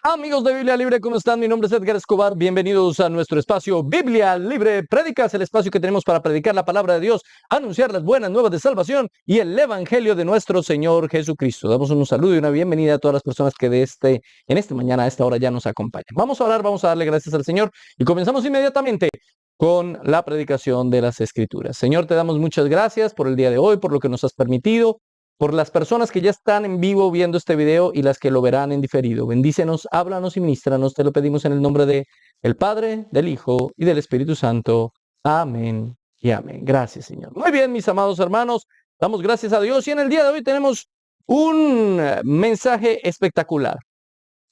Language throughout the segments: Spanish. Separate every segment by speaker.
Speaker 1: Amigos de Biblia Libre, ¿cómo están? Mi nombre es Edgar Escobar. Bienvenidos a nuestro espacio Biblia Libre Prédicas, el espacio que tenemos para predicar la palabra de Dios, anunciar las buenas nuevas de salvación y el evangelio de nuestro Señor Jesucristo. Damos un saludo y una bienvenida a todas las personas que en esta mañana, a esta hora ya nos acompañan. Vamos a orar, vamos a darle gracias al Señor y comenzamos inmediatamente con la predicación de las Escrituras. Señor, te damos muchas gracias por el día de hoy, por lo que nos has permitido, por las personas que ya están en vivo viendo este video y las que lo verán en diferido. Bendícenos, háblanos y ministranos. Te lo pedimos en el nombre de el Padre, del Hijo y del Espíritu Santo. Amén y amén. Gracias, Señor. Muy bien, mis amados hermanos, damos gracias a Dios y en el día de hoy tenemos un mensaje espectacular.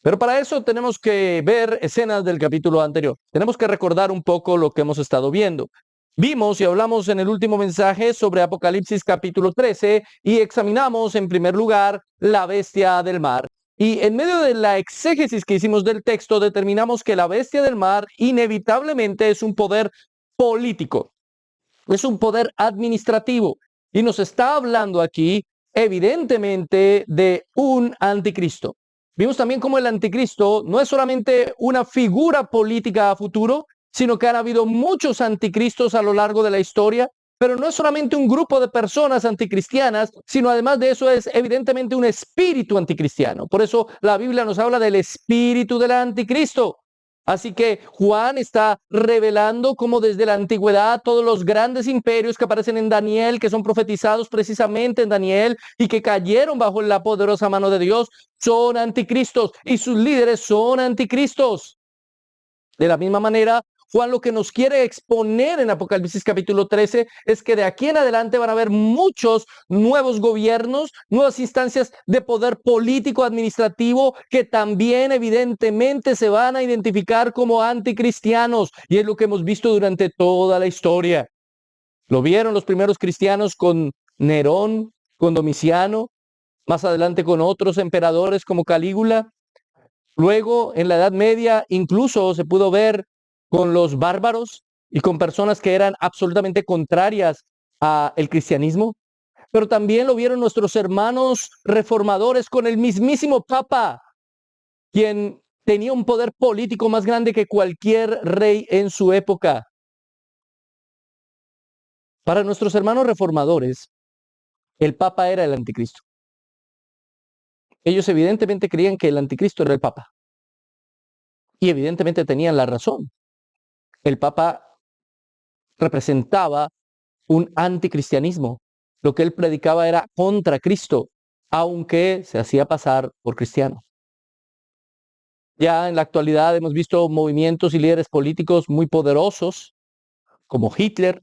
Speaker 1: Pero para eso tenemos que ver escenas del capítulo anterior. Tenemos que recordar un poco lo que hemos estado viendo. Vimos y hablamos en el último mensaje sobre Apocalipsis capítulo 13 y examinamos en primer lugar la bestia del mar. Y en medio de la exégesis que hicimos del texto, determinamos que la bestia del mar inevitablemente es un poder político, es un poder administrativo. Y nos está hablando aquí evidentemente de un anticristo. Vimos también cómo el anticristo no es solamente una figura política a futuro, sino que han habido muchos anticristos a lo largo de la historia, pero no es solamente un grupo de personas anticristianas, sino además de eso es evidentemente un espíritu anticristiano. Por eso la Biblia nos habla del espíritu del anticristo. Así que Juan está revelando cómo desde la antigüedad todos los grandes imperios que aparecen en Daniel, que son profetizados precisamente en Daniel y que cayeron bajo la poderosa mano de Dios, son anticristos y sus líderes son anticristos. De la misma manera, Juan lo que nos quiere exponer en Apocalipsis capítulo 13 es que de aquí en adelante van a haber muchos nuevos gobiernos, nuevas instancias de poder político administrativo que también evidentemente se van a identificar como anticristianos. Y es lo que hemos visto durante toda la historia. Lo vieron los primeros cristianos con Nerón, con Domiciano, más adelante con otros emperadores como Calígula. Luego, en la Edad Media, incluso se pudo ver con los bárbaros y con personas que eran absolutamente contrarias al cristianismo. Pero también lo vieron nuestros hermanos reformadores con el mismísimo Papa, quien tenía un poder político más grande que cualquier rey en su época. Para nuestros hermanos reformadores, el Papa era el anticristo. Ellos evidentemente creían que el anticristo era el Papa. Y evidentemente tenían la razón. El Papa representaba un anticristianismo. Lo que él predicaba era contra Cristo, aunque se hacía pasar por cristiano. Ya en la actualidad hemos visto movimientos y líderes políticos muy poderosos, como Hitler,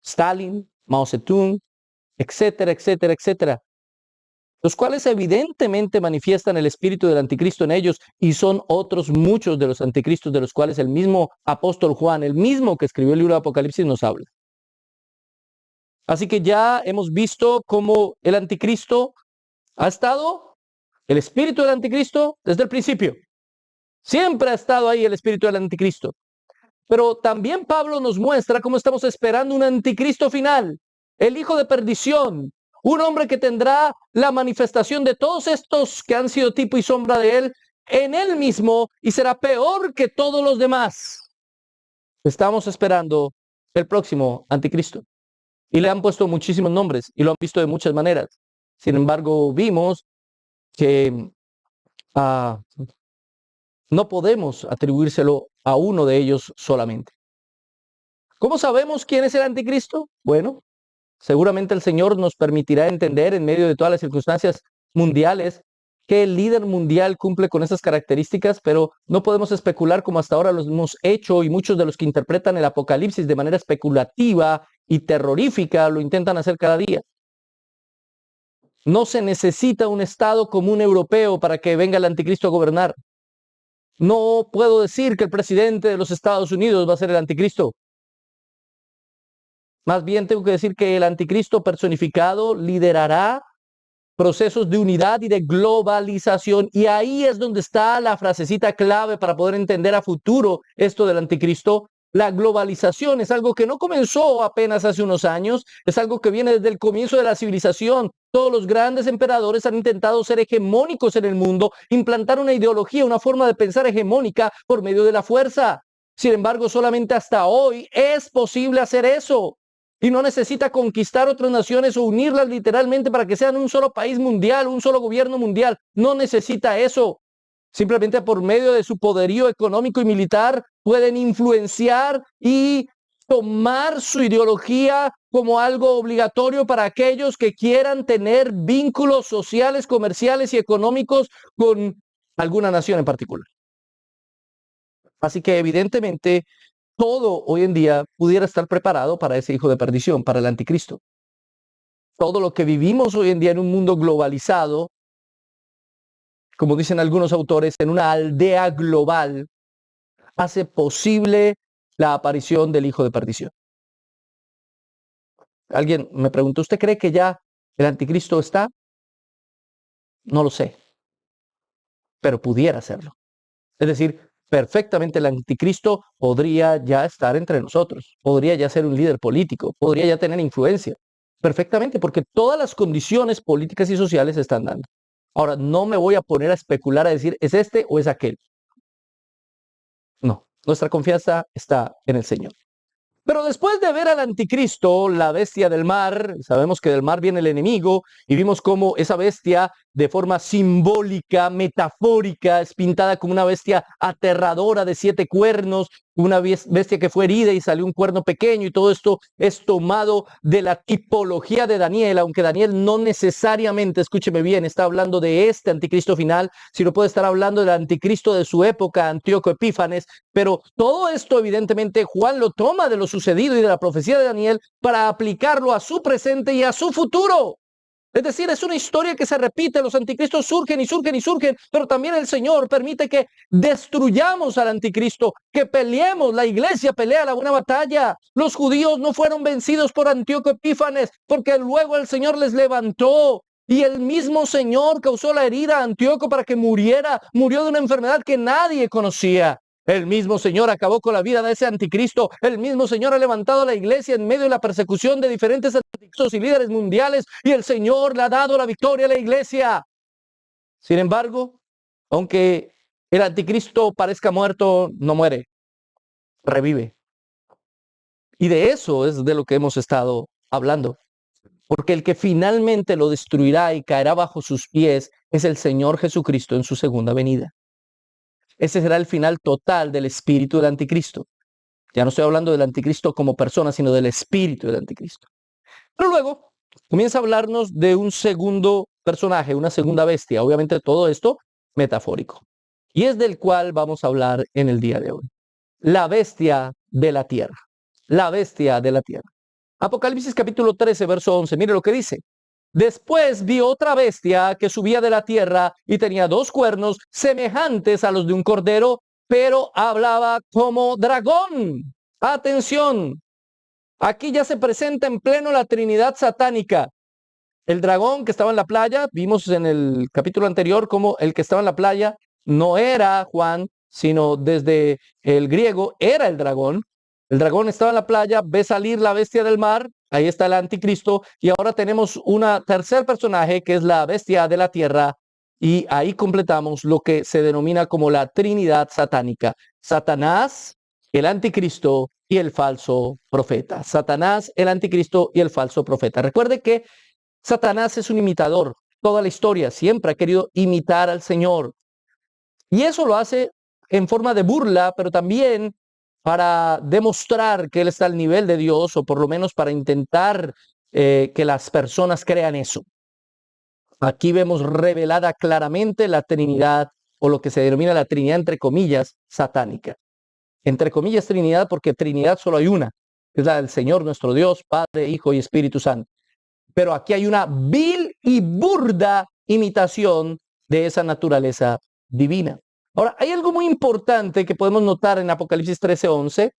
Speaker 1: Stalin, Mao Zedong, etcétera, etcétera, etcétera, los cuales evidentemente manifiestan el espíritu del anticristo en ellos y son otros muchos de los anticristos de los cuales el mismo apóstol Juan, el mismo que escribió el libro de Apocalipsis, nos habla. Así que ya hemos visto cómo el anticristo ha estado, el espíritu del anticristo, desde el principio. Siempre ha estado ahí el espíritu del anticristo. Pero también Pablo nos muestra cómo estamos esperando un anticristo final, el hijo de perdición, un hombre que tendrá la manifestación de todos estos que han sido tipo y sombra de él en él mismo y será peor que todos los demás. Estamos esperando el próximo anticristo. Y le han puesto muchísimos nombres y lo han visto de muchas maneras. Sin embargo, vimos que no podemos atribuírselo a uno de ellos solamente. ¿Cómo sabemos quién es el anticristo? Bueno, seguramente el Señor nos permitirá entender en medio de todas las circunstancias mundiales que el líder mundial cumple con esas características, pero no podemos especular como hasta ahora lo hemos hecho y muchos de los que interpretan el Apocalipsis de manera especulativa y terrorífica lo intentan hacer cada día. No se necesita un Estado común europeo para que venga el anticristo a gobernar. No puedo decir que el presidente de los Estados Unidos va a ser el anticristo. Más bien tengo que decir que el anticristo personificado liderará procesos de unidad y de globalización. Y ahí es donde está la frasecita clave para poder entender a futuro esto del anticristo. La globalización es algo que no comenzó apenas hace unos años, es algo que viene desde el comienzo de la civilización. Todos los grandes emperadores han intentado ser hegemónicos en el mundo, implantar una ideología, una forma de pensar hegemónica por medio de la fuerza. Sin embargo, solamente hasta hoy es posible hacer eso. Y no necesita conquistar otras naciones o unirlas literalmente para que sean un solo país mundial, un solo gobierno mundial. No necesita eso. Simplemente por medio de su poderío económico y militar pueden influenciar y tomar su ideología como algo obligatorio para aquellos que quieran tener vínculos sociales, comerciales y económicos con alguna nación en particular. Así que evidentemente todo hoy en día pudiera estar preparado para ese hijo de perdición, para el anticristo. Todo lo que vivimos hoy en día en un mundo globalizado, como dicen algunos autores, en una aldea global, hace posible la aparición del hijo de perdición. Alguien me preguntó, ¿usted cree que ya el anticristo está? No lo sé, pero pudiera serlo. Es decir, perfectamente el anticristo podría ya estar entre nosotros, podría ya ser un líder político, podría ya tener influencia. Perfectamente, porque todas las condiciones políticas y sociales se están dando. Ahora, no me voy a poner a especular a decir, ¿es este o es aquel? No, nuestra confianza está en el Señor. Pero después de ver al anticristo, la bestia del mar, sabemos que del mar viene el enemigo, y vimos cómo esa bestia de forma simbólica, metafórica, es pintada como una bestia aterradora de 7 cuernos, una bestia que fue herida y salió un cuerno pequeño, y todo esto es tomado de la tipología de Daniel, aunque Daniel no necesariamente, escúcheme bien, está hablando de este anticristo final, sino puede estar hablando del anticristo de su época, Antíoco Epífanes, pero todo esto evidentemente Juan lo toma de lo sucedido y de la profecía de Daniel para aplicarlo a su presente y a su futuro. Es decir, es una historia que se repite, los anticristos surgen y surgen y surgen, pero también el Señor permite que destruyamos al anticristo, que peleemos, la iglesia pelea la buena batalla. Los judíos no fueron vencidos por Antíoco Epífanes, porque luego el Señor les levantó. Y el mismo Señor causó la herida a Antíoco para que muriera, murió de una enfermedad que nadie conocía. El mismo Señor acabó con la vida de ese anticristo. El mismo Señor ha levantado a la iglesia en medio de la persecución de diferentes anticristos y líderes mundiales. Y el Señor le ha dado la victoria a la iglesia. Sin embargo, aunque el anticristo parezca muerto, no muere, revive. Y de eso es de lo que hemos estado hablando. Porque el que finalmente lo destruirá y caerá bajo sus pies es el Señor Jesucristo en su segunda venida. Ese será el final total del espíritu del anticristo. Ya no estoy hablando del anticristo como persona, sino del espíritu del anticristo. Pero luego comienza a hablarnos de un segundo personaje, una segunda bestia. Obviamente todo esto metafórico. Y es del cual vamos a hablar en el día de hoy. La bestia de la tierra. La bestia de la tierra. Apocalipsis capítulo 13, verso 11. Mire lo que dice. Después vi otra bestia que subía de la tierra y tenía 2 cuernos semejantes a los de un cordero, pero hablaba como dragón. Atención, aquí ya se presenta en pleno la Trinidad satánica. El dragón que estaba en la playa, vimos en el capítulo anterior como el que estaba en la playa no era Juan, sino desde el griego era el dragón. El dragón estaba en la playa, ve salir la bestia del mar, ahí está el anticristo, y ahora tenemos una tercer personaje que es la bestia de la tierra, y ahí completamos lo que se denomina como la Trinidad satánica. Satanás, el anticristo y el falso profeta. Satanás, el anticristo y el falso profeta. Recuerde que Satanás es un imitador. Toda la historia siempre ha querido imitar al Señor. Y eso lo hace en forma de burla, pero también para demostrar que Él está al nivel de Dios, o por lo menos para intentar que las personas crean eso. Aquí vemos revelada claramente la Trinidad, o lo que se denomina la Trinidad entre comillas satánica. Entre comillas Trinidad, porque Trinidad solo hay una, es la del Señor nuestro Dios, Padre, Hijo y Espíritu Santo. Pero aquí hay una vil y burda imitación de esa naturaleza divina. Ahora, hay algo muy importante que podemos notar en Apocalipsis 13:11,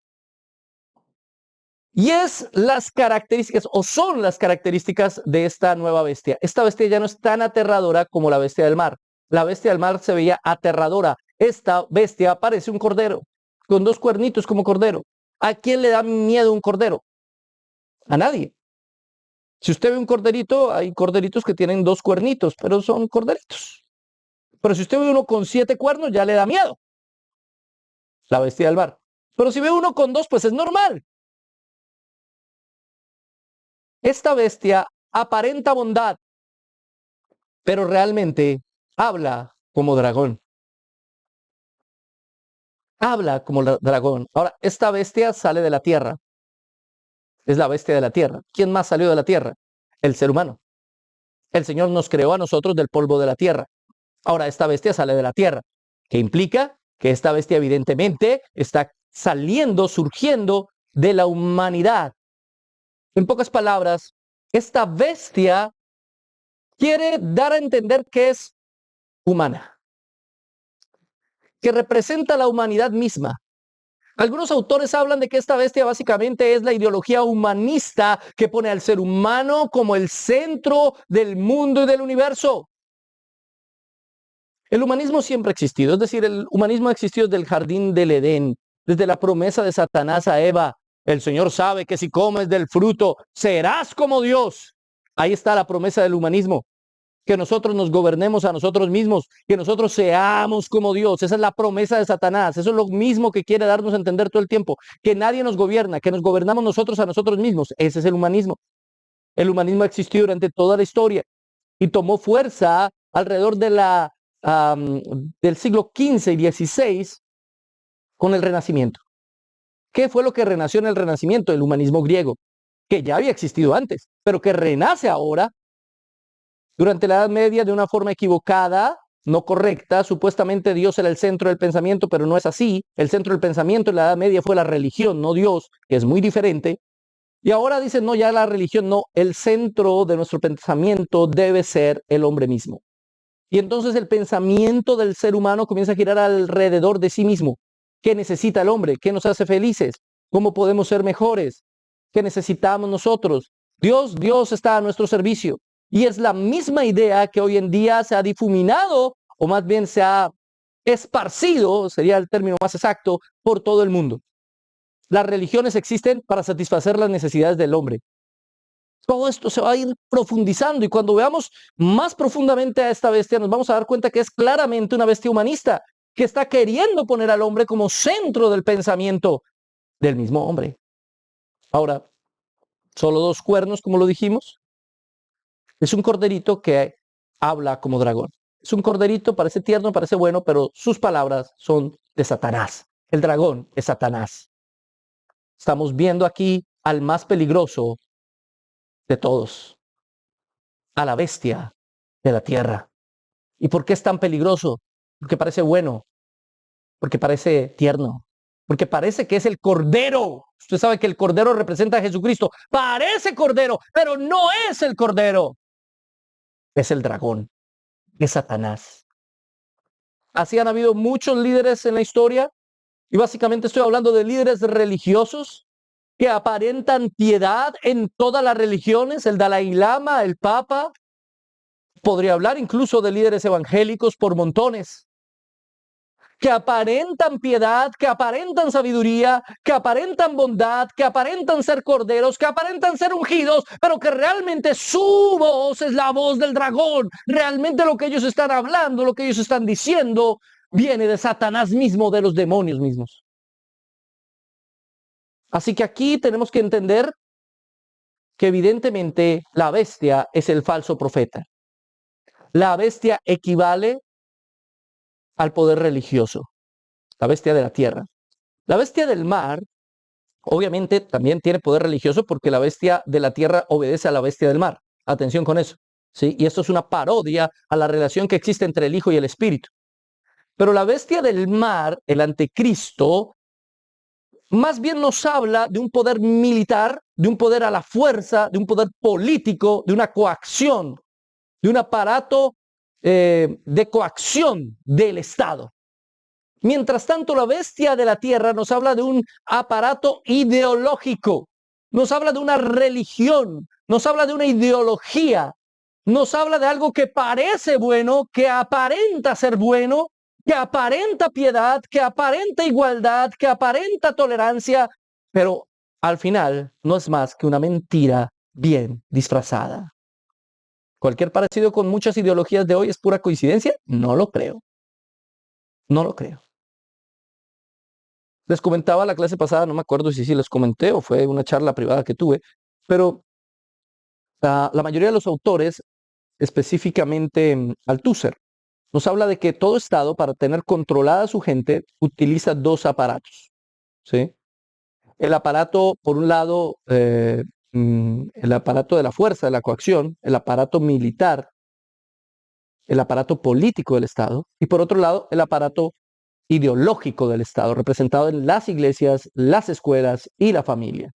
Speaker 1: y es las características, o son las características de esta nueva bestia. Esta bestia ya no es tan aterradora como la bestia del mar. La bestia del mar se veía aterradora. Esta bestia parece un cordero, con 2 cuernitos como cordero. ¿A quién le da miedo un cordero? A nadie. Si usted ve un corderito, hay corderitos que tienen 2 cuernitos, pero son corderitos. Pero si usted ve uno con 7 cuernos, ya le da miedo. La bestia del mar. Pero si ve uno con 2, pues es normal. Esta bestia aparenta bondad, pero realmente habla como dragón. Habla como dragón. Ahora, esta bestia sale de la tierra. Es la bestia de la tierra. ¿Quién más salió de la tierra? El ser humano. El Señor nos creó a nosotros del polvo de la tierra. Ahora, esta bestia sale de la tierra, que implica que esta bestia evidentemente está saliendo, surgiendo de la humanidad. En pocas palabras, esta bestia quiere dar a entender que es humana, que representa la humanidad misma. Algunos autores hablan de que esta bestia básicamente es la ideología humanista que pone al ser humano como el centro del mundo y del universo. El humanismo siempre ha existido, es decir, el humanismo ha existido desde el jardín del Edén, desde la promesa de Satanás a Eva. El Señor sabe que si comes del fruto, serás como Dios. Ahí está la promesa del humanismo, que nosotros nos gobernemos a nosotros mismos, que nosotros seamos como Dios. Esa es la promesa de Satanás. Eso es lo mismo que quiere darnos a entender todo el tiempo, que nadie nos gobierna, que nos gobernamos nosotros a nosotros mismos. Ese es el humanismo. El humanismo ha existido durante toda la historia y tomó fuerza alrededor de del siglo XV y XVI con el Renacimiento. ¿Qué fue lo que renació en el Renacimiento? El humanismo griego, que ya había existido antes, pero que renace ahora durante la Edad Media de una forma equivocada, no correcta. Supuestamente Dios era el centro del pensamiento, pero no es así. El centro del pensamiento en la Edad Media fue la religión, no Dios, que es muy diferente. Y ahora dicen, no, ya la religión no, el centro de nuestro pensamiento debe ser el hombre mismo. Y entonces el pensamiento del ser humano comienza a girar alrededor de sí mismo. ¿Qué necesita el hombre? ¿Qué nos hace felices? ¿Cómo podemos ser mejores? ¿Qué necesitamos nosotros? Dios está a nuestro servicio. Y es la misma idea que hoy en día se ha difuminado, o más bien se ha esparcido, sería el término más exacto, por todo el mundo. Las religiones existen para satisfacer las necesidades del hombre. Todo esto se va a ir profundizando y cuando veamos más profundamente a esta bestia nos vamos a dar cuenta que es claramente una bestia humanista que está queriendo poner al hombre como centro del pensamiento del mismo hombre. Ahora, solo 2 cuernos, como lo dijimos. Es un corderito que habla como dragón. Es un corderito, parece tierno, parece bueno, pero sus palabras son de Satanás. El dragón es Satanás. Estamos viendo aquí al más peligroso de todos, a la bestia de la tierra. ¿Y por qué es tan peligroso? Porque parece bueno, porque parece tierno, porque parece que es el cordero. Usted sabe que el cordero representa a Jesucristo. Parece cordero, pero no es el cordero. Es el dragón, es Satanás. Así han habido muchos líderes en la historia, y básicamente estoy hablando de líderes religiosos que aparentan piedad en todas las religiones, el Dalai Lama, el Papa. Podría hablar incluso de líderes evangélicos por montones, que aparentan piedad, que aparentan sabiduría, que aparentan bondad, que aparentan ser corderos, que aparentan ser ungidos, pero que realmente su voz es la voz del dragón. Realmente lo que ellos están hablando, lo que ellos están diciendo, viene de Satanás mismo, de los demonios mismos. Así que aquí tenemos que entender que evidentemente la bestia es el falso profeta. La bestia equivale al poder religioso, la bestia de la tierra. La bestia del mar, obviamente, también tiene poder religioso porque la bestia de la tierra obedece a la bestia del mar. Atención con eso, ¿sí? Y esto es una parodia a la relación que existe entre el Hijo y el Espíritu. Pero la bestia del mar, el anticristo, más bien nos habla de un poder militar, de un poder a la fuerza, de un poder político, de una coacción, de un aparato de coacción del Estado. Mientras tanto, la bestia de la tierra nos habla de un aparato ideológico, nos habla de una religión, nos habla de una ideología, nos habla de algo que parece bueno, que aparenta ser bueno, que aparenta piedad, que aparenta igualdad, que aparenta tolerancia, Pero al final no es más que una mentira bien disfrazada. ¿Cualquier parecido con muchas ideologías de hoy es pura coincidencia? No lo creo. No lo creo. Les comentaba la clase pasada, no me acuerdo si les comenté o fue una charla privada que tuve, pero la mayoría de los autores, específicamente Althusser, nos habla de que todo Estado, para tener controlada a su gente, utiliza dos aparatos, ¿sí? El aparato, por un lado, el aparato de la fuerza, de la coacción, el aparato militar, el aparato político del Estado, y por otro lado, el aparato ideológico del Estado, representado en las iglesias, las escuelas y la familia.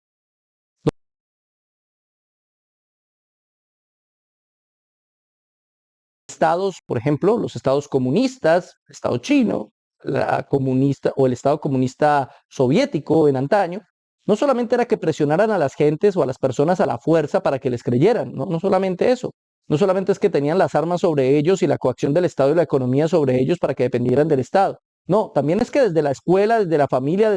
Speaker 1: Estados, por ejemplo, los estados comunistas, el Estado chino, la comunista o el Estado comunista soviético en antaño, no solamente era que presionaran a las gentes o a las personas a la fuerza para que les creyeran, no solamente eso, no solamente es que tenían las armas sobre ellos y la coacción del Estado y la economía sobre ellos para que dependieran del Estado. No, también es que desde la escuela, desde la familia,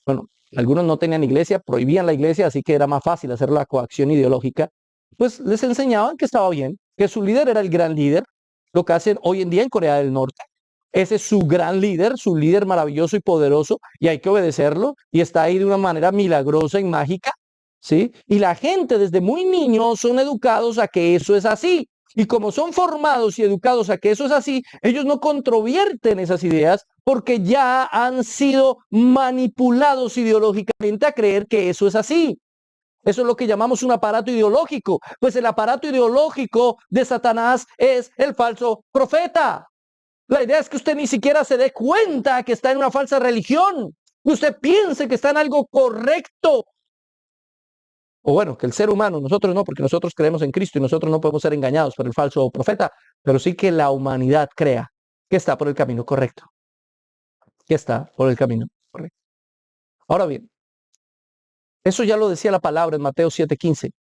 Speaker 1: bueno, algunos no tenían iglesia, prohibían la iglesia, así que era más fácil hacer la coacción ideológica, pues les enseñaban que estaba bien, que su líder era el gran líder, lo que hacen hoy en día en Corea del Norte. Ese es su gran líder, su líder maravilloso y poderoso, y hay que obedecerlo, y está ahí de una manera milagrosa y mágica, ¿sí? Y la gente desde muy niños son educados a que eso es así. Y como son formados y educados a que eso es así, ellos no controvierten esas ideas porque ya han sido manipulados ideológicamente a creer que eso es así. Eso es lo que llamamos un aparato ideológico. Pues el aparato ideológico de Satanás es el falso profeta. La idea es que usted ni siquiera se dé cuenta que está en una falsa religión. Que usted piense que está en algo correcto. O bueno, que el ser humano, nosotros no, porque nosotros creemos en Cristo y nosotros no podemos ser engañados por el falso profeta, pero sí que la humanidad crea que está por el camino correcto. Que está por el camino correcto. Ahora bien, eso ya lo decía la palabra en Mateo 7:15.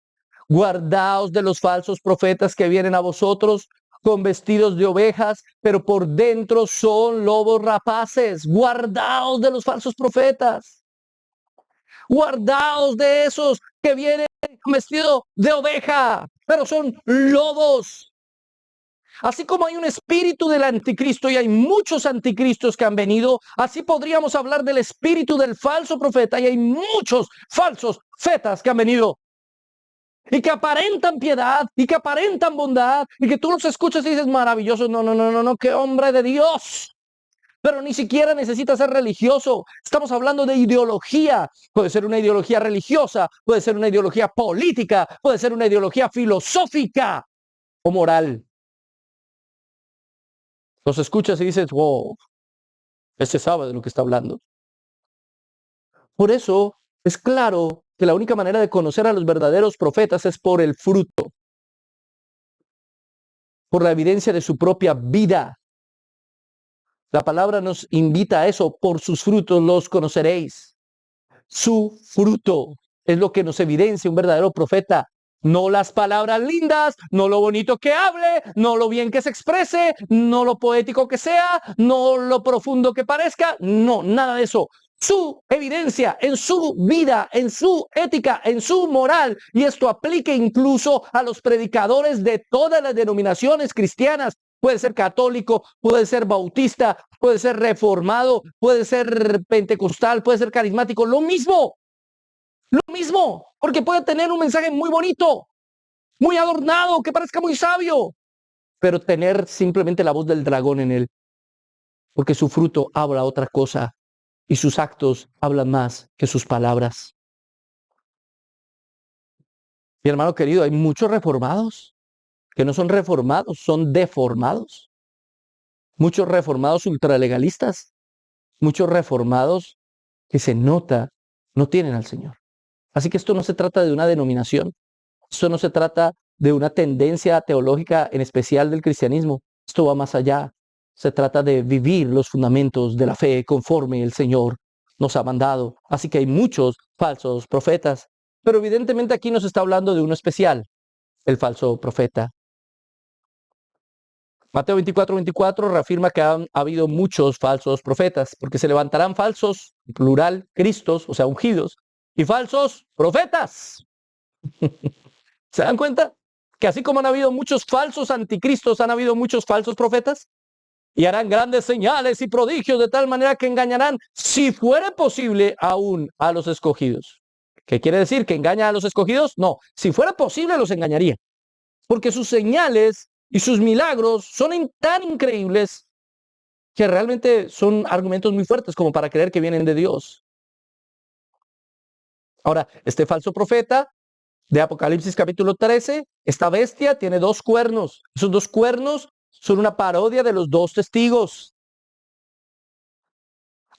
Speaker 1: Guardaos de los falsos profetas que vienen a vosotros con vestidos de ovejas, pero por dentro son lobos rapaces. Guardaos de los falsos profetas. Guardaos de esos que vienen con vestido de oveja, pero son lobos. Así como hay un espíritu del anticristo y hay muchos anticristos que han venido, así podríamos hablar del espíritu del falso profeta y hay muchos falsos profetas que han venido. Y que aparentan piedad, y que aparentan bondad, y que tú los escuchas y dices, maravilloso, no, qué hombre de Dios. Pero ni siquiera necesita ser religioso. Estamos hablando de ideología. Puede ser una ideología religiosa, puede ser una ideología política, puede ser una ideología filosófica o moral. Los escuchas y dices, wow, ese sabe de lo que está hablando. Por eso es claro que la única manera de conocer a los verdaderos profetas es por el fruto, por la evidencia de su propia vida. La palabra nos invita a eso, por sus frutos los conoceréis. Su fruto es lo que nos evidencia un verdadero profeta. No las palabras lindas, no lo bonito que hable, no lo bien que se exprese, no lo poético que sea, no lo profundo que parezca, no, nada de eso. Su evidencia en su vida, en su ética, en su moral, y esto aplica incluso a los predicadores de todas las denominaciones cristianas. Puede ser católico, puede ser bautista, puede ser reformado, puede ser pentecostal, puede ser carismático, lo mismo, porque puede tener un mensaje muy bonito, muy adornado, que parezca muy sabio, pero tener simplemente la voz del dragón en él, porque su fruto habla otra cosa y sus actos hablan más que sus palabras. Mi hermano querido, hay muchos reformados que no son reformados, son deformados. Muchos reformados ultralegalistas, muchos reformados que se nota no tienen al Señor. Así que esto no se trata de una denominación, esto no se trata de una tendencia teológica en especial del cristianismo, esto va más allá. Se trata de vivir los fundamentos de la fe conforme el Señor nos ha mandado. Así que hay muchos falsos profetas, pero evidentemente aquí nos está hablando de uno especial, el falso profeta. Mateo 24:24 reafirma que ha habido muchos falsos profetas, porque se levantarán falsos, plural, Cristos, o sea, ungidos, y falsos profetas. ¿Se dan cuenta? Que así como han habido muchos falsos anticristos, han habido muchos falsos profetas. Y harán grandes señales y prodigios de tal manera que engañarán, si fuera posible, aún a los escogidos. ¿Qué quiere decir? ¿Que engaña a los escogidos? No, si fuera posible los engañaría. Porque sus señales y sus milagros son tan increíbles que realmente son argumentos muy fuertes como para creer que vienen de Dios. Ahora, este falso profeta de Apocalipsis capítulo 13, esta bestia tiene 2 cuernos. Esos 2 cuernos son una parodia de los 2 testigos.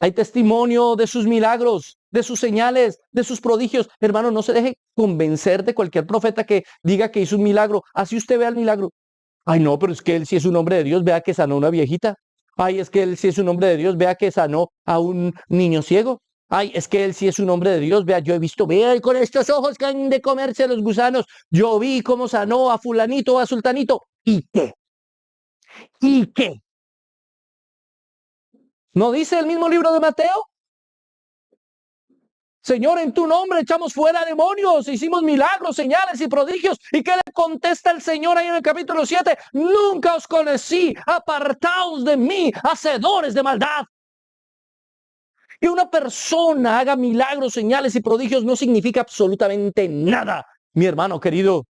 Speaker 1: Hay testimonio de sus milagros, de sus señales, de sus prodigios. Hermano, no se deje convencer de cualquier profeta que diga que hizo un milagro. Así usted vea el milagro. Ay, no, pero es que él sí es un hombre de Dios, vea que sanó a una viejita. Ay, es que él sí es un hombre de Dios, vea que sanó a un niño ciego. Ay, es que él sí es un hombre de Dios, vea, yo he visto, vea con estos ojos que han de comerse los gusanos. Yo vi cómo sanó a fulanito o a sultanito. ¿Y qué? ¿Y qué? ¿No dice el mismo libro de Mateo? Señor, en tu nombre echamos fuera demonios, hicimos milagros, señales y prodigios. ¿Y qué le contesta el Señor ahí en el capítulo 7? Nunca os conocí, apartaos de mí, hacedores de maldad. Que una persona haga milagros, señales y prodigios no significa absolutamente nada, mi hermano querido.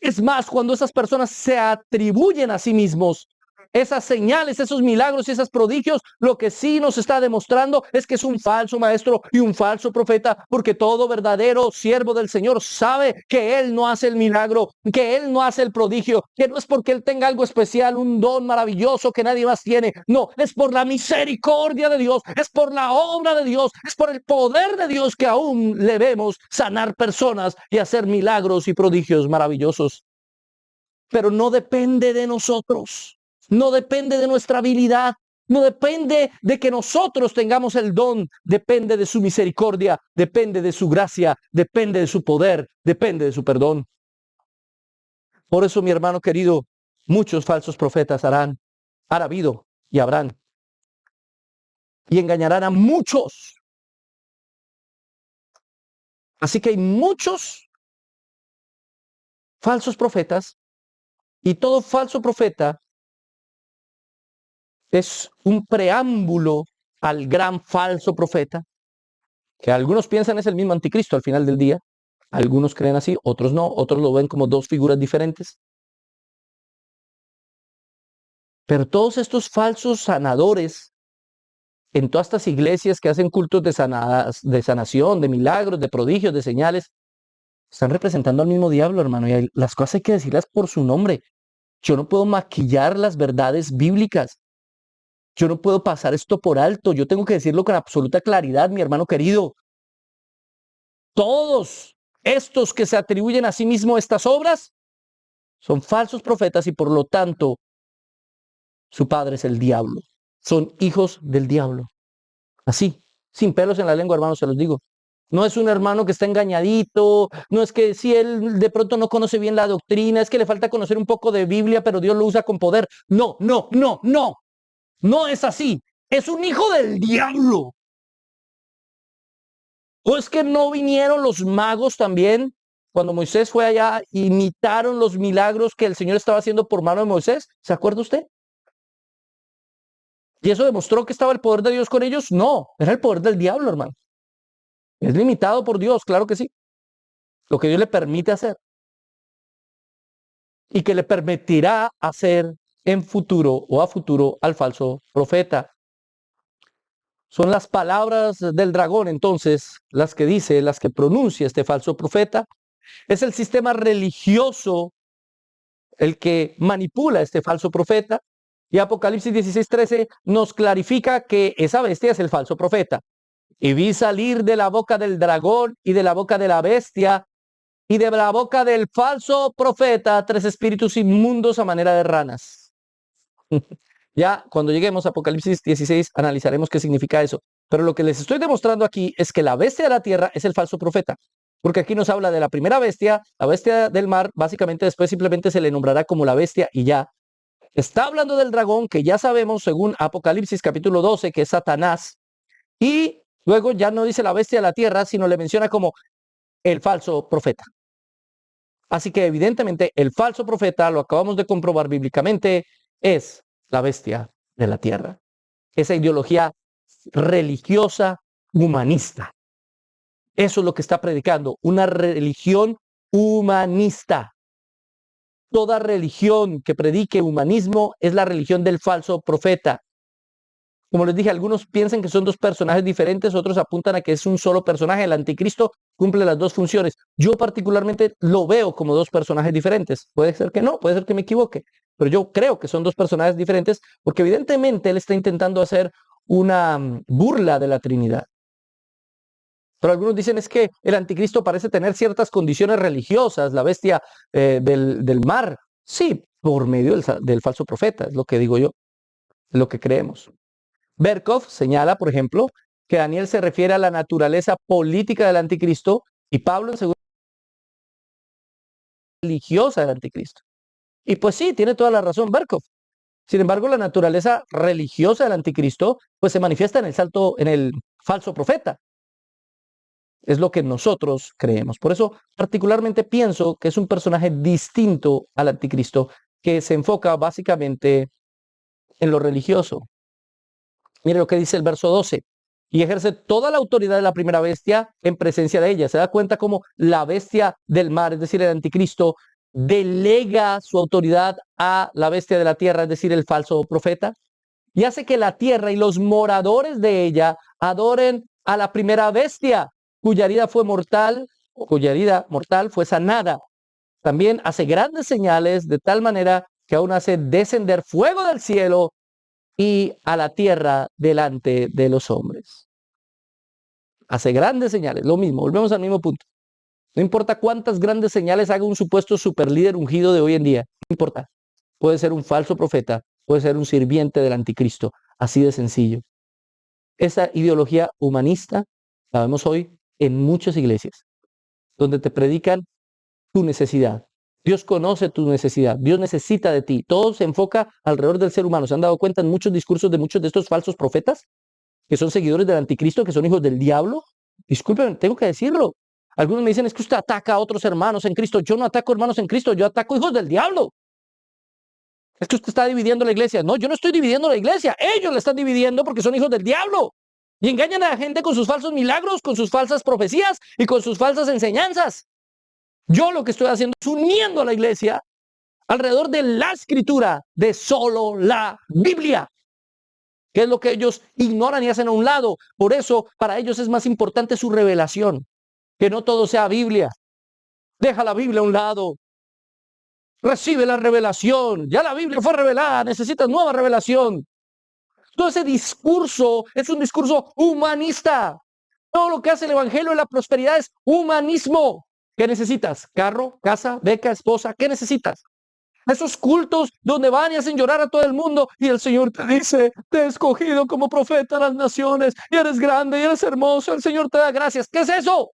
Speaker 1: Es más, cuando esas personas se atribuyen a sí mismos esas señales, esos milagros y esos prodigios, lo que sí nos está demostrando es que es un falso maestro y un falso profeta, porque todo verdadero siervo del Señor sabe que Él no hace el milagro, que Él no hace el prodigio, que no es porque Él tenga algo especial, un don maravilloso que nadie más tiene. No, es por la misericordia de Dios, es por la obra de Dios, es por el poder de Dios que aún le vemos sanar personas y hacer milagros y prodigios maravillosos. Pero no depende de nosotros. No depende de nuestra habilidad, no depende de que nosotros tengamos el don, depende de su misericordia, depende de su gracia, depende de su poder, depende de su perdón. Por eso, mi hermano querido, muchos falsos profetas han habido y habrán, y engañarán a muchos. Así que hay muchos falsos profetas, y todo falso profeta es un preámbulo al gran falso profeta, que algunos piensan es el mismo anticristo al final del día. Algunos creen así, otros no, otros lo ven como 2 figuras diferentes. Pero todos estos falsos sanadores en todas estas iglesias que hacen cultos de sanación, de milagros, de prodigios, de señales, están representando al mismo diablo, hermano. Y las cosas hay que decirlas por su nombre. Yo no puedo maquillar las verdades bíblicas. Yo no puedo pasar esto por alto. Yo tengo que decirlo con absoluta claridad, mi hermano querido. Todos estos que se atribuyen a sí mismos estas obras son falsos profetas y por lo tanto su padre es el diablo. Son hijos del diablo. Así, sin pelos en la lengua, hermanos, se los digo. No es un hermano que está engañadito, no es que si él de pronto no conoce bien la doctrina, es que le falta conocer un poco de Biblia, pero Dios lo usa con poder. No, no, no, no. No es así. Es un hijo del diablo. ¿O es que no vinieron los magos también? Cuando Moisés fue allá, imitaron los milagros que el Señor estaba haciendo por mano de Moisés. ¿Se acuerda usted? ¿Y eso demostró que estaba el poder de Dios con ellos? No, era el poder del diablo, hermano. Es limitado por Dios, claro que sí. Lo que Dios le permite hacer. Y que le permitirá hacer en futuro o a futuro al falso profeta. Son las palabras del dragón, entonces, las que dice, las que pronuncia este falso profeta. Es el sistema religioso el que manipula a este falso profeta. Y Apocalipsis 16:13 nos clarifica que esa bestia es el falso profeta. Y vi salir de la boca del dragón y de la boca de la bestia y de la boca del falso profeta 3 espíritus inmundos a manera de ranas. Ya cuando lleguemos a Apocalipsis 16 analizaremos qué significa eso. Pero lo que les estoy demostrando aquí es que la bestia de la tierra es el falso profeta. Porque aquí nos habla de la primera bestia, la bestia del mar, básicamente después simplemente se le nombrará como la bestia y ya. Está hablando del dragón, que ya sabemos según Apocalipsis capítulo 12, que es Satanás. Y Luego ya no dice la bestia de la tierra, sino le menciona como el falso profeta. Así que evidentemente el falso profeta, lo acabamos de comprobar bíblicamente, es la bestia de la tierra. Esa ideología religiosa humanista. Eso es lo que está predicando, una religión humanista. Toda religión que predique humanismo es la religión del falso profeta. Como les dije, algunos piensan que son dos personajes diferentes, otros apuntan a que es un solo personaje. El anticristo cumple las dos funciones. Yo particularmente lo veo como dos personajes diferentes. Puede ser que no, puede ser que me equivoque, pero yo creo que son dos personajes diferentes porque evidentemente él está intentando hacer una burla de la Trinidad. Pero algunos dicen es que el anticristo parece tener ciertas condiciones religiosas, la bestia del mar. Sí, por medio del falso profeta, es lo que digo yo, es lo que creemos. Berkov señala, por ejemplo, que Daniel se refiere a la naturaleza política del anticristo y Pablo en segunda religiosa del anticristo. Y pues sí, tiene toda la razón Berkov. Sin embargo, la naturaleza religiosa del anticristo pues se manifiesta en el falso profeta. Es lo que nosotros creemos. Por eso, particularmente pienso que es un personaje distinto al anticristo que se enfoca básicamente en lo religioso. Mire lo que dice el verso 12. Y ejerce toda la autoridad de la primera bestia en presencia de ella. Se da cuenta como la bestia del mar, es decir, el anticristo, delega su autoridad a la bestia de la tierra, es decir, el falso profeta, y hace que la tierra y los moradores de ella adoren a la primera bestia, cuya herida fue mortal, o cuya herida mortal fue sanada. También hace grandes señales de tal manera que aún hace descender fuego del cielo y a la tierra delante de los hombres. Hace grandes señales, lo mismo, volvemos al mismo punto. No importa cuántas grandes señales haga un supuesto superlíder ungido de hoy en día, no importa. Puede ser un falso profeta, puede ser un sirviente del anticristo, así de sencillo. Esa ideología humanista la vemos hoy en muchas iglesias, donde te predican tu necesidad. Dios conoce tu necesidad, Dios necesita de ti. Todo se enfoca alrededor del ser humano. ¿Se han dado cuenta en muchos discursos de muchos de estos falsos profetas que son seguidores del anticristo, que son hijos del diablo? Discúlpenme, tengo que decirlo. Algunos me dicen, es que usted ataca a otros hermanos en Cristo. Yo no ataco hermanos en Cristo, yo ataco hijos del diablo. Es que usted está dividiendo la iglesia. No, yo no estoy dividiendo la iglesia. Ellos la están dividiendo porque son hijos del diablo. Y engañan a la gente con sus falsos milagros, con sus falsas profecías y con sus falsas enseñanzas. Yo lo que estoy haciendo es uniendo a la iglesia alrededor de la escritura, de solo la Biblia, que es lo que ellos ignoran y hacen a un lado. Por eso, para ellos es más importante su revelación, que no todo sea Biblia. Deja la Biblia a un lado. Recibe la revelación. Ya la Biblia fue revelada, necesitas nueva revelación. Todo ese discurso es un discurso humanista. Todo lo que hace el evangelio de la prosperidad es humanismo. ¿Qué necesitas? ¿Carro, casa, beca, esposa? ¿Qué necesitas? Esos cultos donde van y hacen llorar a todo el mundo y el Señor te dice, te he escogido como profeta a las naciones y eres grande y eres hermoso, el Señor te da gracias. ¿Qué es eso?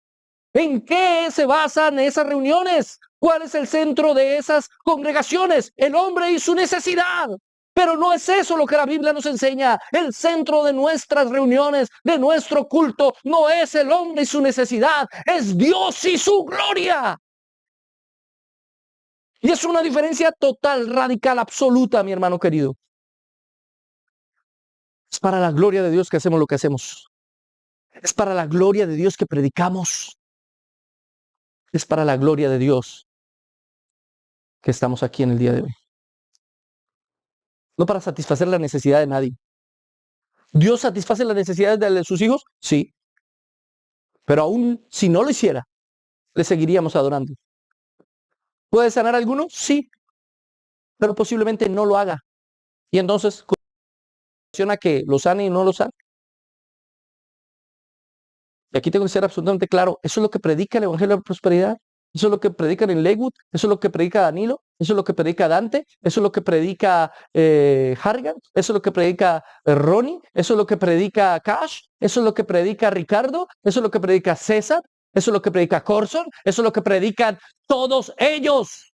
Speaker 1: ¿En qué se basan esas reuniones? ¿Cuál es el centro de esas congregaciones? El hombre y su necesidad. Pero no es eso lo que la Biblia nos enseña. El centro de nuestras reuniones, de nuestro culto, no es el hombre y su necesidad, es Dios y su gloria. Y es una diferencia total, radical, absoluta, mi hermano querido. Es para la gloria de Dios que hacemos lo que hacemos. Es para la gloria de Dios que predicamos. Es para la gloria de Dios que estamos aquí en el día de hoy. No para satisfacer la necesidad de nadie. ¿Dios satisface las necesidades de sus hijos? Sí. Pero aún si no lo hiciera, le seguiríamos adorando. ¿Puede sanar a alguno? Sí. Pero posiblemente no lo haga. Y entonces, ¿cuestiona que lo sane y no lo sane? Y aquí tengo que ser absolutamente claro. Eso es lo que predica el Evangelio de la Prosperidad. Eso es lo que predican en Lakewood. Eso es lo que predica Danilo. Eso es lo que predica Dante. Eso es lo que predica Harrigan. Eso es lo que predica Ronnie. Eso es lo que predica Cash. Eso es lo que predica Ricardo. Eso es lo que predica César. Eso es lo que predica Corson. Eso es lo que predican todos ellos.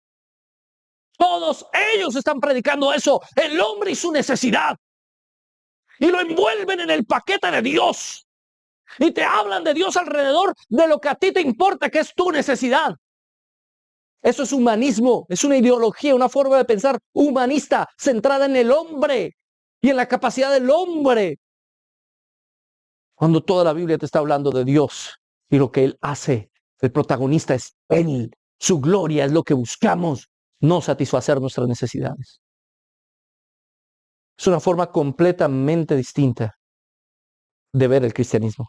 Speaker 1: Todos ellos están predicando eso. El hombre y su necesidad. Y lo envuelven en el paquete de Dios. Y te hablan de Dios alrededor de lo que a ti te importa, que es tu necesidad. Eso es humanismo, es una ideología, una forma de pensar humanista, centrada en el hombre y en la capacidad del hombre. Cuando toda la Biblia te está hablando de Dios y lo que Él hace, el protagonista es Él. Su gloria es lo que buscamos, no satisfacer nuestras necesidades. Es una forma completamente distinta de ver el cristianismo.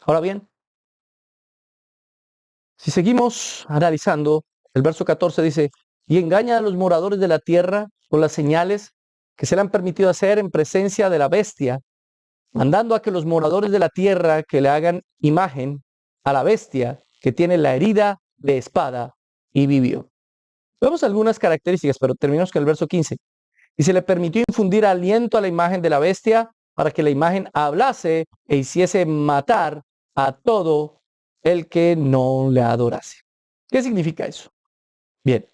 Speaker 1: Ahora bien, si seguimos analizando, el verso 14 dice, y engaña a los moradores de la tierra con las señales que se le han permitido hacer en presencia de la bestia, mandando a que los moradores de la tierra que le hagan imagen a la bestia que tiene la herida de espada y vivió. Vemos algunas características, pero terminamos con el verso 15. Y se le permitió infundir aliento a la imagen de la bestia para que la imagen hablase e hiciese matar a todo el que no le adorase. ¿Qué significa eso? Bien,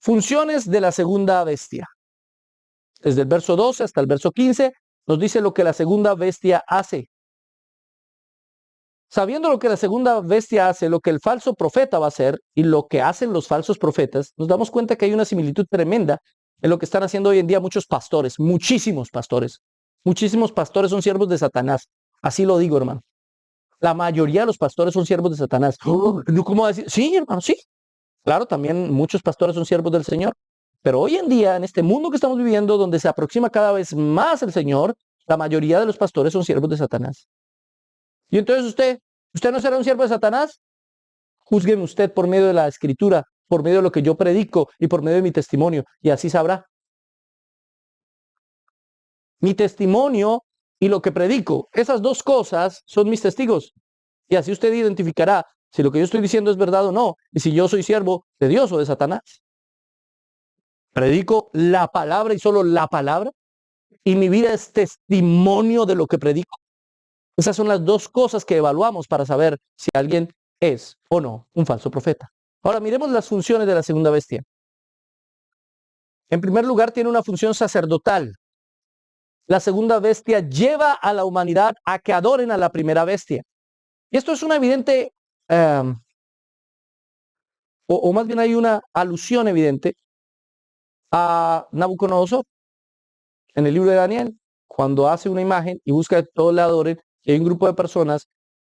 Speaker 1: funciones de la segunda bestia. Desde el verso 12 hasta el verso 15 nos dice lo que la segunda bestia hace. Sabiendo lo que la segunda bestia hace, lo que el falso profeta va a hacer y lo que hacen los falsos profetas, nos damos cuenta que hay una similitud tremenda en lo que están haciendo hoy en día muchos pastores, muchísimos pastores. Muchísimos pastores son siervos de Satanás. Así lo digo, hermano. La mayoría de los pastores son siervos de Satanás. ¿Cómo decir? Sí, hermano, sí. Claro, también muchos pastores son siervos del Señor. Pero hoy en día, en este mundo que estamos viviendo, donde se aproxima cada vez más el Señor, la mayoría de los pastores son siervos de Satanás. Y entonces ¿usted no será un siervo de Satanás? Júzgueme usted por medio de la Escritura, por medio de lo que yo predico y por medio de mi testimonio, y así sabrá. Mi testimonio y lo que predico, esas dos cosas son mis testigos. Y así usted identificará si lo que yo estoy diciendo es verdad o no, y si yo soy siervo de Dios o de Satanás. Predico la palabra y solo la palabra, y mi vida es testimonio de lo que predico. Esas son las dos cosas que evaluamos para saber si alguien es o no un falso profeta. Ahora miremos las funciones de la segunda bestia. En primer lugar, tiene una función sacerdotal. La segunda bestia lleva a la humanidad a que adoren a la primera bestia. Y esto es una evidente, o más bien hay una alusión evidente a Nabucodonosor en el libro de Daniel, cuando hace una imagen y busca que todos le adoren, y hay un grupo de personas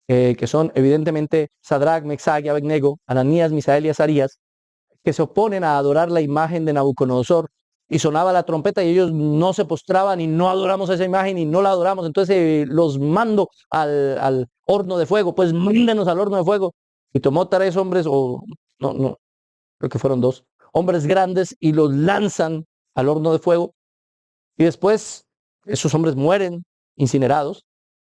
Speaker 1: que son evidentemente Sadrach, Mesach y Abednego, Ananías, Misael y Azarías, que se oponen a adorar la imagen de Nabucodonosor, y sonaba la trompeta y ellos no se postraban y no adoramos esa imagen y no la adoramos. Entonces los mando al horno de fuego, pues mándenos al horno de fuego. Y tomó 3 hombres, o no, creo que fueron 2, hombres grandes, y los lanzan al horno de fuego. Y después esos hombres mueren incinerados.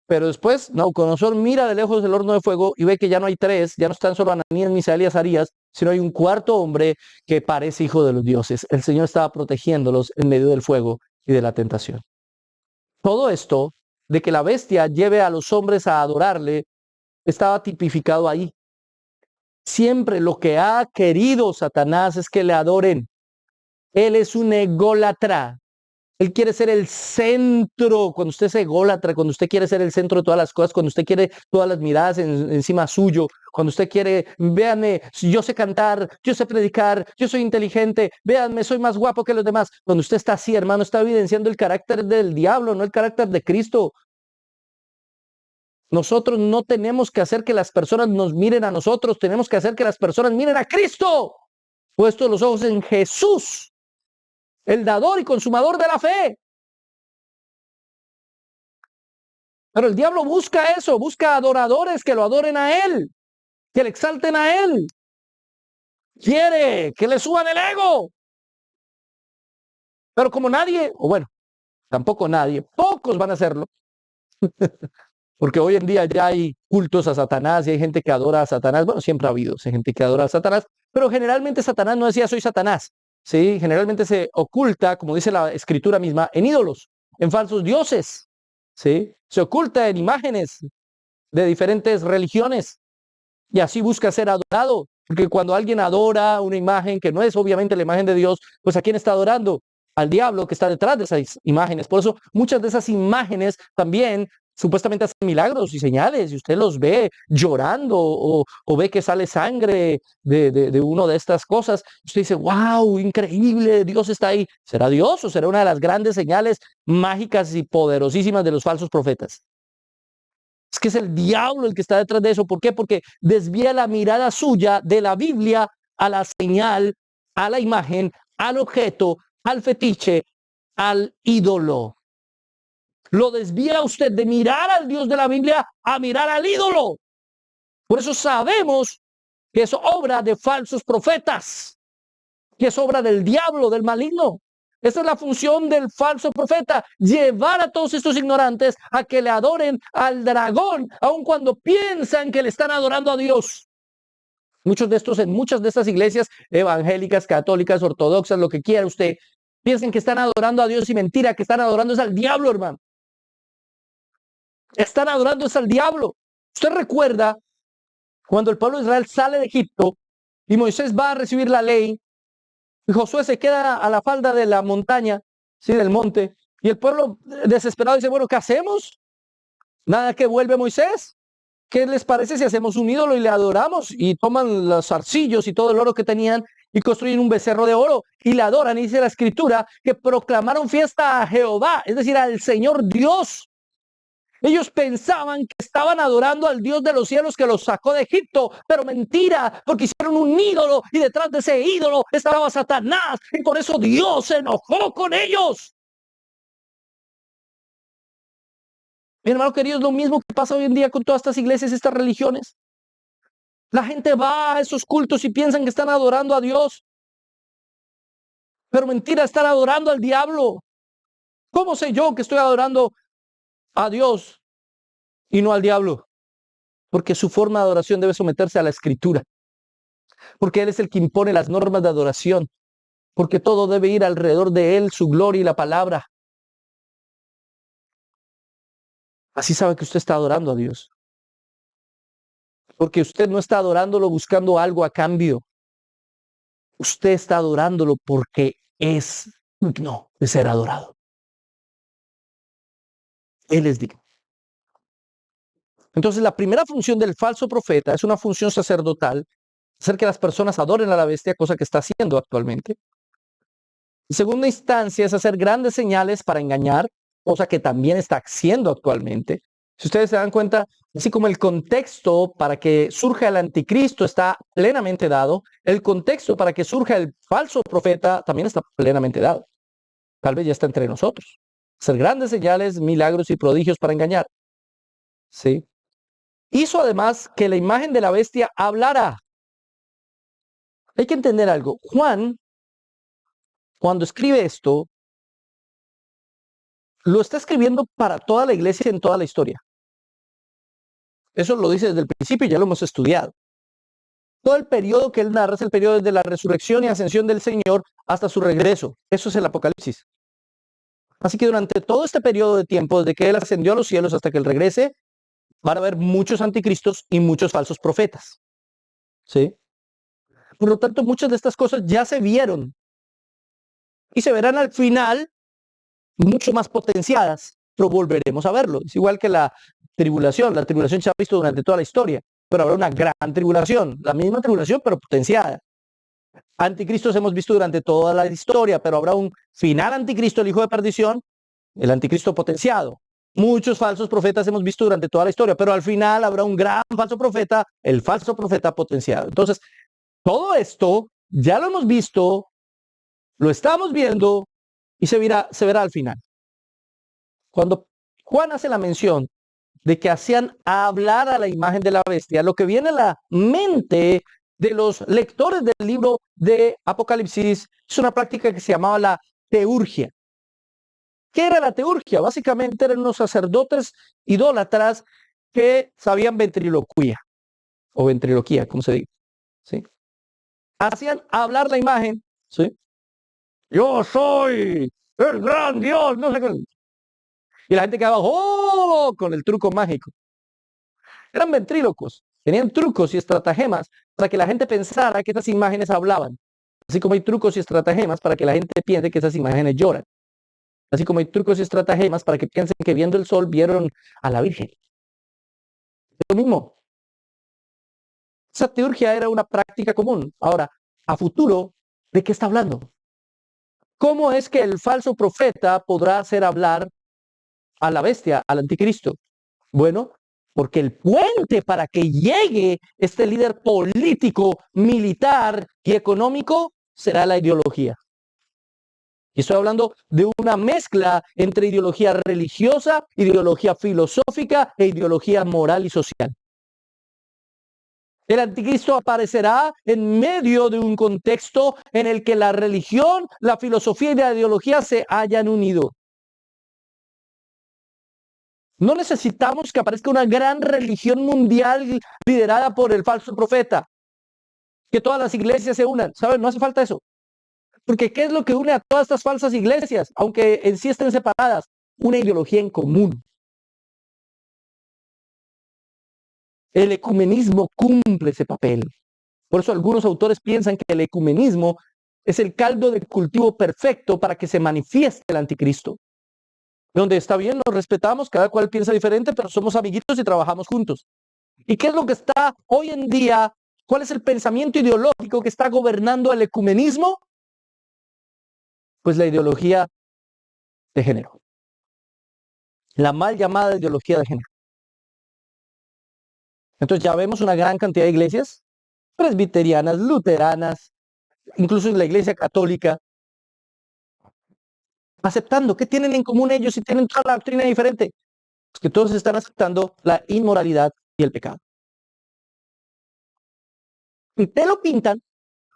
Speaker 1: Pero después Nabucodonosor mira de lejos el horno de fuego y ve que ya no hay 3, ya no están solo Ananías, Misael y Azarías, sino hay un cuarto hombre que parece hijo de los dioses. El Señor estaba protegiéndolos en medio del fuego y de la tentación. Todo esto de que la bestia lleve a los hombres a adorarle estaba tipificado ahí. Siempre lo que ha querido Satanás es que le adoren. Él es un ególatra. Él quiere ser el centro. Cuando usted es ególatra, cuando usted quiere ser el centro de todas las cosas, cuando usted quiere todas las miradas encima suyo, cuando usted quiere, véanme, yo sé cantar, yo sé predicar, yo soy inteligente, véanme, soy más guapo que los demás. Cuando usted está así, hermano, está evidenciando el carácter del diablo, no el carácter de Cristo. Nosotros no tenemos que hacer que las personas nos miren a nosotros, tenemos que hacer que las personas miren a Cristo, puestos los ojos en Jesús, el dador y consumador de la fe. Pero el diablo busca eso, busca adoradores que lo adoren a Él, que le exalten a Él. Quiere que le suban el ego. Pero como nadie, o bueno, tampoco nadie, pocos van a hacerlo. Porque hoy en día ya hay cultos a Satanás y hay gente que adora a Satanás. Bueno, siempre ha habido gente que adora a Satanás, pero generalmente Satanás no decía soy Satanás. ¿Sí? Generalmente se oculta, como dice la Escritura misma, en ídolos, en falsos dioses. ¿Sí? Se oculta en imágenes de diferentes religiones y así busca ser adorado. Porque cuando alguien adora una imagen que no es obviamente la imagen de Dios, pues ¿a quién está adorando? Al diablo que está detrás de esas imágenes. Por eso muchas de esas imágenes también supuestamente hacen milagros y señales, y usted los ve llorando o ve que sale sangre de una de estas cosas. Usted dice, wow, increíble, Dios está ahí. ¿Será Dios o será una de las grandes señales mágicas y poderosísimas de los falsos profetas? Es que es el diablo el que está detrás de eso. ¿Por qué? Porque desvía la mirada suya de la Biblia a la señal, a la imagen, al objeto, al fetiche, al ídolo. Lo desvía usted de mirar al Dios de la Biblia a mirar al ídolo. Por eso sabemos que es obra de falsos profetas, que es obra del diablo, del maligno. Esa es la función del falso profeta, llevar a todos estos ignorantes a que le adoren al dragón, aun cuando piensan que le están adorando a Dios. Muchos de estos, en muchas de estas iglesias evangélicas, católicas, ortodoxas, lo que quiera usted, piensen que están adorando a Dios y mentira, que están adorando es al diablo, hermano. Están adorando es al diablo. Usted recuerda cuando el pueblo de Israel sale de Egipto y Moisés va a recibir la ley y Josué se queda a la falda de la montaña, sí, del monte, y el pueblo desesperado dice, bueno, ¿qué hacemos? Nada que vuelve Moisés. ¿Qué les parece si hacemos un ídolo y le adoramos? Y toman los arcillos y todo el oro que tenían y construyen un becerro de oro y le adoran. Y dice la escritura que proclamaron fiesta a Jehová, es decir, al Señor Dios. Ellos pensaban que estaban adorando al Dios de los cielos que los sacó de Egipto, pero mentira, porque hicieron un ídolo y detrás de ese ídolo estaba Satanás y por eso Dios se enojó con ellos. Mi hermano querido, es lo mismo que pasa hoy en día con todas estas iglesias, estas religiones. La gente va a esos cultos y piensan que están adorando a Dios, pero mentira, están adorando al diablo. ¿Cómo sé yo que estoy adorando a Dios y no al diablo? Porque su forma de adoración debe someterse a la escritura, porque Él es el que impone las normas de adoración, porque todo debe ir alrededor de Él, su gloria y la palabra. Así sabe que usted está adorando a Dios, porque usted no está adorándolo buscando algo a cambio. Usted está adorándolo porque es digno de ser adorado. Él es digno. Entonces, la primera función del falso profeta es una función sacerdotal, hacer que las personas adoren a la bestia, cosa que está haciendo actualmente. En segunda instancia es hacer grandes señales para engañar, cosa que también está haciendo actualmente. Si ustedes se dan cuenta, así como el contexto para que surja el anticristo está plenamente dado, el contexto para que surja el falso profeta también está plenamente dado. Tal vez ya está entre nosotros. Hacer grandes señales, milagros y prodigios para engañar. ¿Sí? Hizo además que la imagen de la bestia hablara. Hay que entender algo. Juan, cuando escribe esto, lo está escribiendo para toda la iglesia en toda la historia. Eso lo dice desde el principio y ya lo hemos estudiado. Todo el periodo que él narra es el periodo desde la resurrección y ascensión del Señor hasta su regreso. Eso es el Apocalipsis. Así que durante todo este periodo de tiempo, desde que él ascendió a los cielos hasta que él regrese, van a haber muchos anticristos y muchos falsos profetas. ¿Sí? Por lo tanto, muchas de estas cosas ya se vieron y se verán al final mucho más potenciadas, pero volveremos a verlo. Es igual que la tribulación se ha visto durante toda la historia, pero habrá una gran tribulación, la misma tribulación, pero potenciada. Anticristos hemos visto durante toda la historia, pero habrá un final anticristo, el hijo de perdición, el anticristo potenciado. Muchos falsos profetas hemos visto durante toda la historia, pero al final habrá un gran falso profeta, el falso profeta potenciado. Entonces, todo esto ya lo hemos visto, lo estamos viendo y se verá al final. Cuando Juan hace la mención de que hacían hablar a la imagen de la bestia, lo que viene a la mente de los lectores del libro de Apocalipsis es una práctica que se llamaba la teurgia. ¿Qué era la teurgia? Básicamente eran unos sacerdotes idólatras que sabían ventriloquía o ventriloquía, como se dice. ¿Sí? Hacían hablar la imagen. ¿Sí? Yo soy el gran Dios, no sé qué. Y la gente quedaba ¡oh! Con el truco mágico. Eran ventrílocos, tenían trucos y estratagemas para que la gente pensara que esas imágenes hablaban. Así como hay trucos y estratagemas para que la gente piense que esas imágenes lloran. Así como hay trucos y estratagemas para que piensen que viendo el sol vieron a la Virgen. Es lo mismo. Esa teurgia era una práctica común. Ahora, a futuro, ¿de qué está hablando? ¿Cómo es que el falso profeta podrá hacer hablar a la bestia, al anticristo? Bueno, porque el puente para que llegue este líder político, militar y económico será la ideología. Y estoy hablando de una mezcla entre ideología religiosa, ideología filosófica e ideología moral y social. El anticristo aparecerá en medio de un contexto en el que la religión, la filosofía y la ideología se hayan unido. No necesitamos que aparezca una gran religión mundial liderada por el falso profeta. Que todas las iglesias se unan. ¿Saben? No hace falta eso. Porque ¿qué es lo que une a todas estas falsas iglesias? Aunque en sí estén separadas. Una ideología en común. El ecumenismo cumple ese papel. Por eso algunos autores piensan que el ecumenismo es el caldo de cultivo perfecto para que se manifieste el anticristo. Donde está bien, nos respetamos, cada cual piensa diferente, pero somos amiguitos y trabajamos juntos. ¿Y qué es lo que está hoy en día? ¿Cuál es el pensamiento ideológico que está gobernando el ecumenismo? Pues la ideología de género. La mal llamada ideología de género. Entonces ya vemos una gran cantidad de iglesias presbiterianas, luteranas, incluso en la iglesia católica, aceptando. ¿Qué tienen en común ellos si tienen toda la doctrina diferente? Pues que todos están aceptando la inmoralidad y el pecado. Y te lo pintan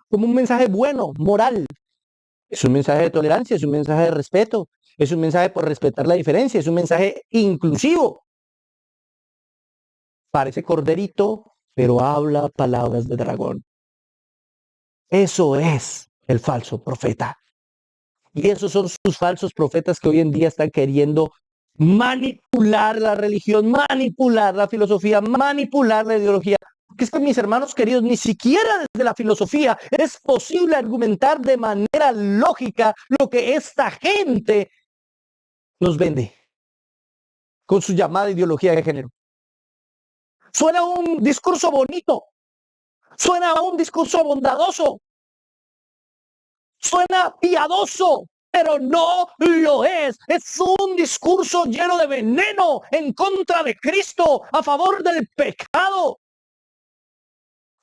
Speaker 1: como un mensaje bueno, moral. Es un mensaje de tolerancia, es un mensaje de respeto, es un mensaje por respetar la diferencia, es un mensaje inclusivo. Parece corderito, pero habla palabras de dragón. Eso es el falso profeta. Y esos son sus falsos profetas que hoy en día están queriendo manipular la religión, manipular la filosofía, manipular la ideología. Porque es que, mis hermanos queridos, ni siquiera desde la filosofía es posible argumentar de manera lógica lo que esta gente nos vende con su llamada ideología de género. Suena un discurso bonito, suena un discurso bondadoso, suena piadoso, pero no lo es. Es un discurso lleno de veneno en contra de Cristo, a favor del pecado,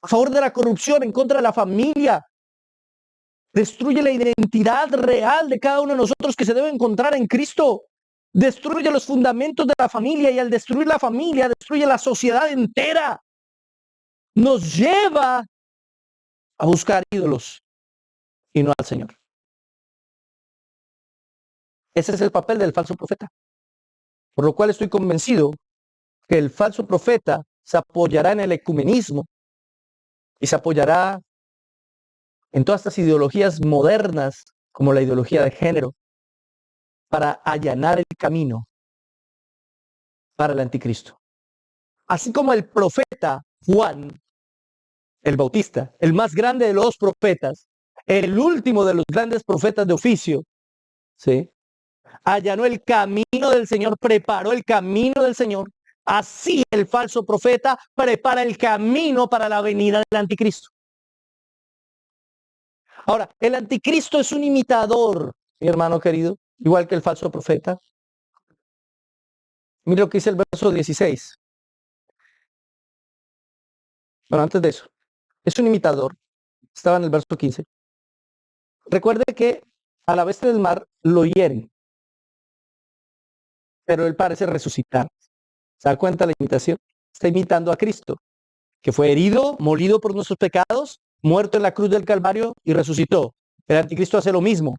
Speaker 1: a favor de la corrupción, en contra de la familia. Destruye la identidad real de cada uno de nosotros que se debe encontrar en Cristo. Destruye los fundamentos de la familia y al destruir la familia, destruye la sociedad entera. Nos lleva a buscar ídolos y no al Señor. Ese es el papel del falso profeta. Por lo cual estoy convencido que el falso profeta se apoyará en el ecumenismo y se apoyará en todas estas ideologías modernas, como la ideología de género, para allanar el camino para el anticristo. Así como el profeta Juan, el Bautista, el más grande de los profetas, el último de los grandes profetas de oficio, ¿sí?, allanó el camino del Señor, preparó el camino del Señor. Así el falso profeta prepara el camino para la venida del anticristo. Ahora, el anticristo es un imitador, mi hermano querido, igual que el falso profeta. Mira lo que dice el verso 16. Bueno, antes de eso, es un imitador. Estaba en el verso 15. Recuerde que a la bestia del mar lo hieren, pero él parece resucitar. ¿Se da cuenta la imitación? Está imitando a Cristo, que fue herido, molido por nuestros pecados, muerto en la cruz del Calvario y resucitó. El anticristo hace lo mismo.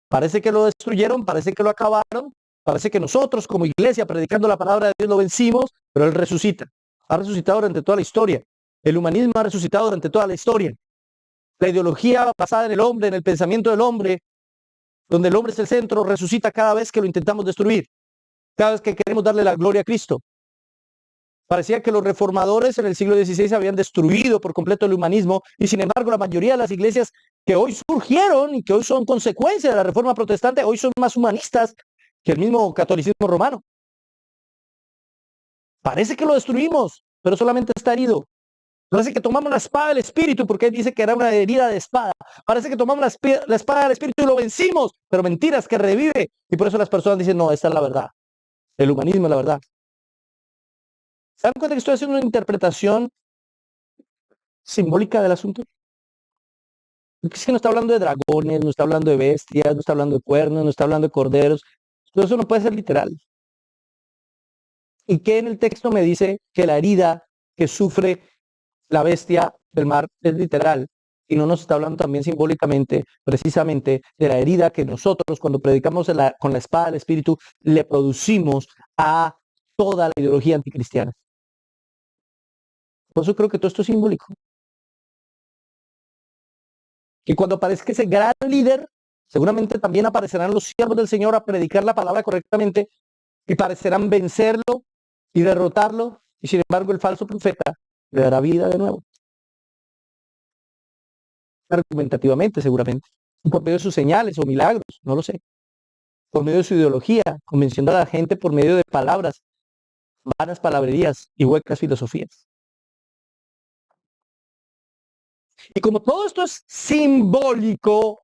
Speaker 1: Parece que lo destruyeron, parece que lo acabaron, parece que nosotros como iglesia predicando la palabra de Dios lo vencimos, pero él resucita. Ha resucitado durante toda la historia. El humanismo ha resucitado durante toda la historia. La ideología basada en el hombre, en el pensamiento del hombre, donde el hombre es el centro, resucita cada vez que lo intentamos destruir. Cada vez que queremos darle la gloria a Cristo. Parecía que los reformadores en el siglo XVI habían destruido por completo el humanismo y sin embargo la mayoría de las iglesias que hoy surgieron y que hoy son consecuencia de la reforma protestante, hoy son más humanistas que el mismo catolicismo romano. Parece que lo destruimos, pero solamente está herido. Parece que tomamos la espada del Espíritu, porque él dice que era una herida de espada. Parece que tomamos la espada del Espíritu y lo vencimos, pero mentiras que revive. Y por eso las personas dicen, no, esta es la verdad. El humanismo es la verdad. ¿Se dan cuenta que estoy haciendo una interpretación simbólica del asunto? Porque es que no está hablando de dragones, no está hablando de bestias, no está hablando de cuernos, no está hablando de corderos. Todo eso no puede ser literal. ¿Y qué en el texto me dice que la herida que sufre la bestia del mar es literal? Y no nos está hablando también simbólicamente, precisamente, de la herida que nosotros, cuando predicamos con la espada del Espíritu, le producimos a toda la ideología anticristiana. Por eso creo que todo esto es simbólico. Y cuando aparezca ese gran líder, seguramente también aparecerán los siervos del Señor a predicar la palabra correctamente y parecerán vencerlo y derrotarlo. Y sin embargo, el falso profeta le dará vida de nuevo. Argumentativamente, seguramente. Por medio de sus señales o milagros, no lo sé. Por medio de su ideología, convenciendo a la gente por medio de palabras, vanas palabrerías y huecas filosofías. Y como todo esto es simbólico,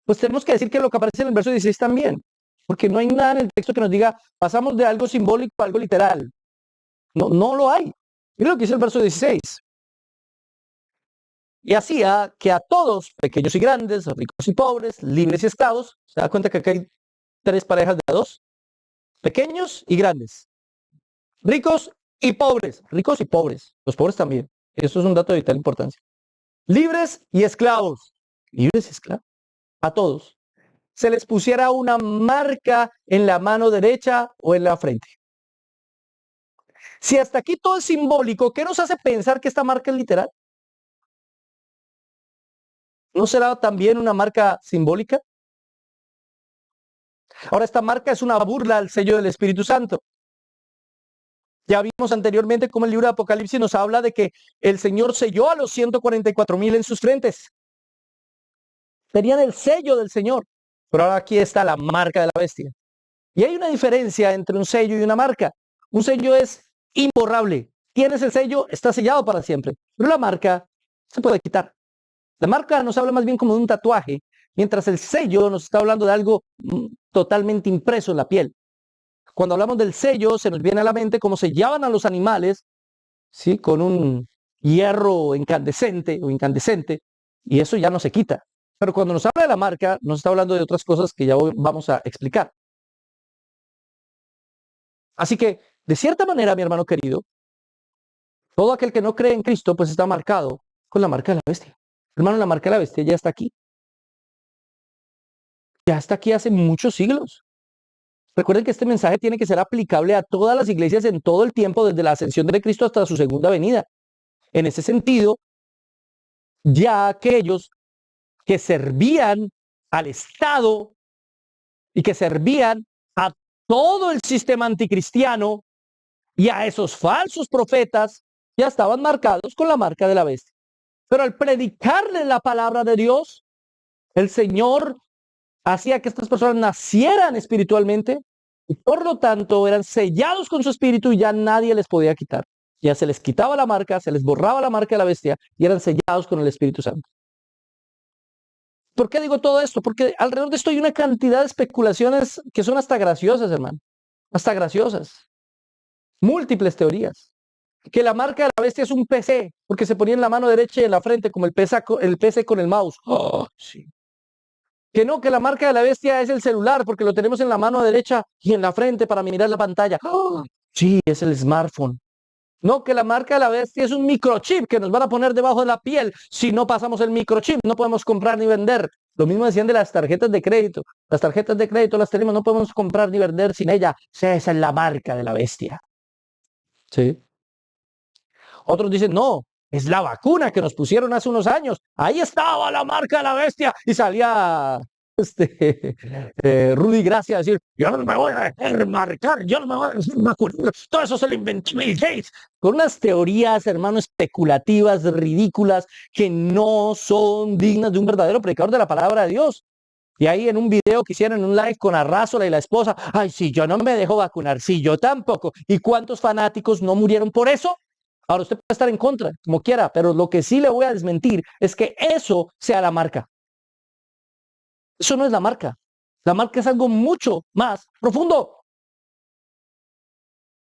Speaker 1: pues tenemos que decir que lo que aparece en el verso 16 también. Porque no hay nada en el texto que nos diga, pasamos de algo simbólico a algo literal. No, no lo hay. Mira lo que dice el verso 16. Y hacía que a todos, pequeños y grandes, ricos y pobres, libres y esclavos, se da cuenta que acá hay tres parejas de dos, pequeños y grandes, ricos y pobres, los pobres también. Eso es un dato de vital importancia. Libres y esclavos, a todos. Se les pusiera una marca en la mano derecha o en la frente. Si hasta aquí todo es simbólico, ¿qué nos hace pensar que esta marca es literal? ¿No será también una marca simbólica? Ahora, esta marca es una burla al sello del Espíritu Santo. Ya vimos anteriormente cómo el libro de Apocalipsis nos habla de que el Señor selló a los 144,000 en sus frentes. Tenían el sello del Señor. Pero ahora aquí está la marca de la bestia. Y hay una diferencia entre un sello y una marca. Un sello es imborrable. Tienes el sello, está sellado para siempre. Pero la marca se puede quitar. La marca nos habla más bien como de un tatuaje, mientras el sello nos está hablando de algo totalmente impreso en la piel. Cuando hablamos del sello, se nos viene a la mente cómo sellaban a los animales, ¿sí? Con un hierro incandescente, y eso ya no se quita. Pero cuando nos habla de la marca, nos está hablando de otras cosas que ya vamos a explicar. Así que, de cierta manera, mi hermano querido, todo aquel que no cree en Cristo, pues está marcado con la marca de la bestia. Hermano, la marca de la bestia ya está aquí. Ya está aquí hace muchos siglos. Recuerden que este mensaje tiene que ser aplicable a todas las iglesias en todo el tiempo, desde la ascensión de Cristo hasta su segunda venida. En ese sentido, ya aquellos que servían al Estado y que servían a todo el sistema anticristiano y a esos falsos profetas, ya estaban marcados con la marca de la bestia. Pero al predicarle la palabra de Dios, el Señor hacía que estas personas nacieran espiritualmente y por lo tanto eran sellados con su espíritu y ya nadie les podía quitar. Ya se les quitaba la marca, se les borraba la marca de la bestia y eran sellados con el Espíritu Santo. ¿Por qué digo todo esto? Porque alrededor de esto hay una cantidad de especulaciones que son hasta graciosas, hermano. Hasta graciosas. Múltiples teorías. Que la marca de la bestia es un PC, porque se ponía en la mano derecha y en la frente, como el PC con el mouse. Oh, sí. Que no, que la marca de la bestia es el celular, porque lo tenemos en la mano derecha y en la frente para mirar la pantalla. Oh, sí, es el smartphone. No, que la marca de la bestia es un microchip que nos van a poner debajo de la piel. Si no pasamos el microchip, no podemos comprar ni vender. Lo mismo decían de las tarjetas de crédito. Las tarjetas de crédito las tenemos, no podemos comprar ni vender sin ella. O sea, esa es la marca de la bestia. Sí. Otros dicen, no, es la vacuna que nos pusieron hace unos años. Ahí estaba la marca de la bestia. Y salía Rudy Gracia a decir, yo no me voy a dejar marcar, yo no me voy a dejar vacunar. Todo eso se lo inventó Bill Gates. Con unas teorías, hermano, especulativas, ridículas, que no son dignas de un verdadero predicador de la palabra de Dios. Y ahí en un video que hicieron en un live con Arrázola y la esposa, ay, sí, yo no me dejo vacunar, sí, yo tampoco. ¿Y cuántos fanáticos no murieron por eso? Ahora usted puede estar en contra, como quiera, pero lo que sí le voy a desmentir es que eso sea la marca. Eso no es la marca. La marca es algo mucho más profundo.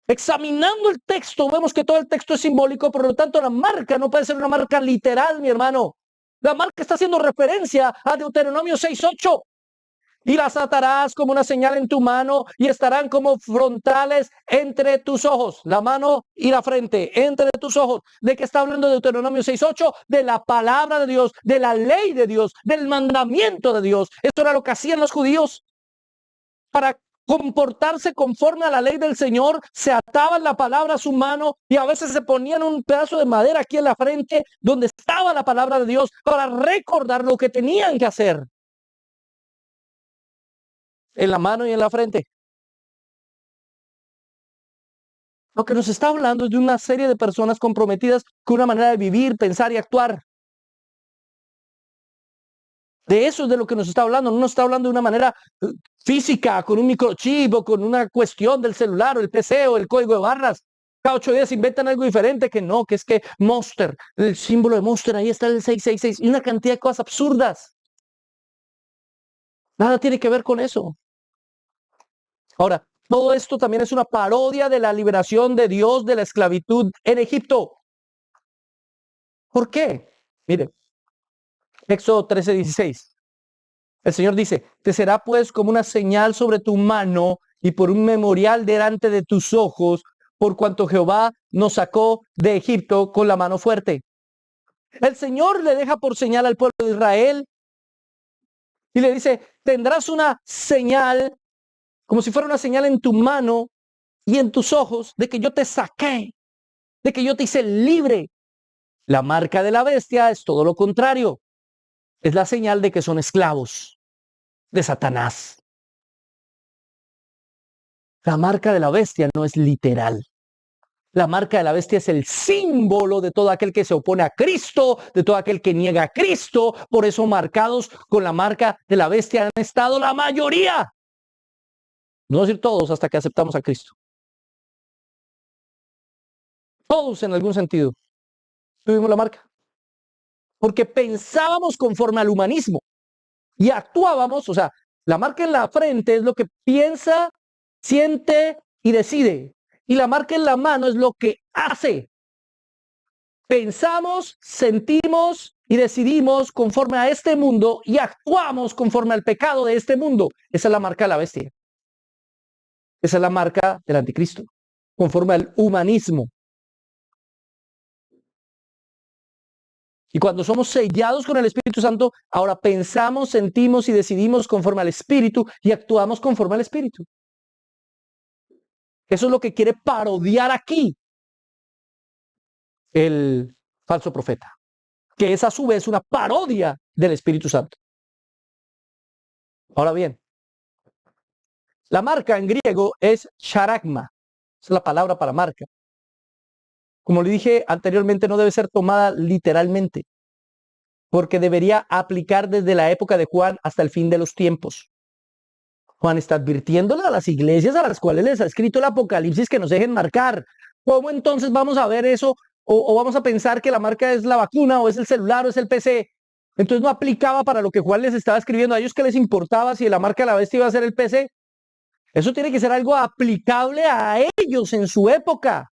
Speaker 1: Examinando el texto, vemos que todo el texto es simbólico, por lo tanto la marca no puede ser una marca literal, mi hermano. La marca está haciendo referencia a Deuteronomio 6:8. Y las atarás como una señal en tu mano y estarán como frontales entre tus ojos, la mano y la frente, entre tus ojos. ¿De qué está hablando Deuteronomio 6:8? De la palabra de Dios, de la ley de Dios, del mandamiento de Dios. Esto era lo que hacían los judíos para comportarse conforme a la ley del Señor. Se ataban la palabra a su mano y a veces se ponían un pedazo de madera aquí en la frente donde estaba la palabra de Dios para recordar lo que tenían que hacer. En la mano y en la frente. Lo que nos está hablando es de una serie de personas comprometidas con una manera de vivir, pensar y actuar. De eso es de lo que nos está hablando. No nos está hablando de una manera física, con un microchip o con una cuestión del celular o el PC o el código de barras. Cada 8 días inventan algo diferente que no, que es que Monster, el símbolo de Monster, ahí está el 666 y una cantidad de cosas absurdas. Nada tiene que ver con eso. Ahora, todo esto también es una parodia de la liberación de Dios de la esclavitud en Egipto. ¿Por qué? Mire, Éxodo 13:16. El Señor dice, te será pues como una señal sobre tu mano y por un memorial delante de tus ojos, por cuanto Jehová nos sacó de Egipto con la mano fuerte. El Señor le deja por señal al pueblo de Israel y le dice, tendrás una señal, como si fuera una señal en tu mano y en tus ojos, de que yo te saqué, de que yo te hice libre. La marca de la bestia es todo lo contrario. Es la señal de que son esclavos de Satanás. La marca de la bestia no es literal. La marca de la bestia es el símbolo de todo aquel que se opone a Cristo, de todo aquel que niega a Cristo. Por eso marcados con la marca de la bestia han estado la mayoría. No decir todos hasta que aceptamos a Cristo. Todos en algún sentido tuvimos la marca. Porque pensábamos conforme al humanismo y actuábamos, o sea, la marca en la frente es lo que piensa, siente y decide. Y la marca en la mano es lo que hace. Pensamos, sentimos y decidimos conforme a este mundo y actuamos conforme al pecado de este mundo. Esa es la marca de la bestia. Esa es la marca del anticristo, conforme al humanismo. Y cuando somos sellados con el Espíritu Santo, ahora pensamos, sentimos y decidimos conforme al Espíritu y actuamos conforme al Espíritu. Eso es lo que quiere parodiar aquí el falso profeta, que es a su vez una parodia del Espíritu Santo. Ahora bien, la marca en griego es charagma, es la palabra para marca. Como le dije anteriormente, no debe ser tomada literalmente, porque debería aplicar desde la época de Juan hasta el fin de los tiempos. Juan está advirtiéndole a las iglesias a las cuales les ha escrito el Apocalipsis que nos dejen marcar. ¿Cómo entonces vamos a ver eso? O vamos a pensar que la marca es la vacuna o es el celular o es el PC. Entonces no aplicaba para lo que Juan les estaba escribiendo. A ellos que les importaba si la marca de la bestia iba a ser el PC. Eso tiene que ser algo aplicable a ellos en su época.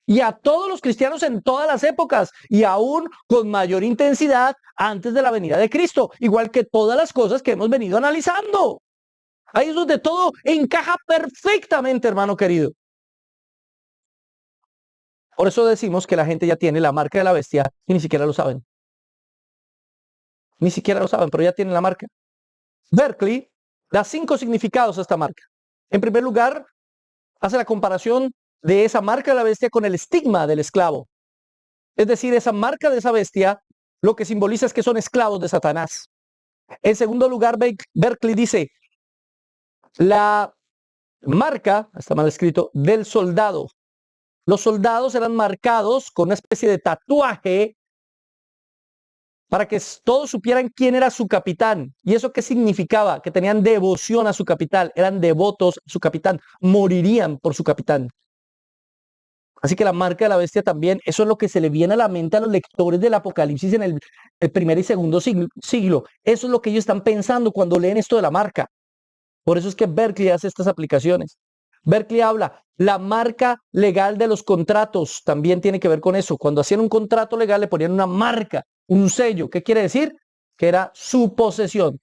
Speaker 1: Y a todos los cristianos en todas las épocas. Y aún con mayor intensidad antes de la venida de Cristo. Igual que todas las cosas que hemos venido analizando. Ahí es donde todo encaja perfectamente, hermano querido. Por eso decimos que la gente ya tiene la marca de la bestia y ni siquiera lo saben. Ni siquiera lo saben, pero ya tienen la marca. Berkeley da 5 significados a esta marca. En primer lugar, hace la comparación de esa marca de la bestia con el estigma del esclavo. Es decir, esa marca de esa bestia lo que simboliza es que son esclavos de Satanás. En segundo lugar, Berkeley dice, la marca, está mal escrito, del soldado. Los soldados eran marcados con una especie de tatuaje para que todos supieran quién era su capitán. ¿Y eso qué significaba? Que tenían devoción a su capitán, eran devotos a su capitán, morirían por su capitán. Así que la marca de la bestia también, eso es lo que se le viene a la mente a los lectores del Apocalipsis en el primer y segundo siglo. Eso es lo que ellos están pensando cuando leen esto de la marca. Por eso es que Berkeley hace estas aplicaciones. Berkeley habla, la marca legal de los contratos también tiene que ver con eso. Cuando hacían un contrato legal le ponían una marca, un sello. ¿Qué quiere decir? Que era su posesión.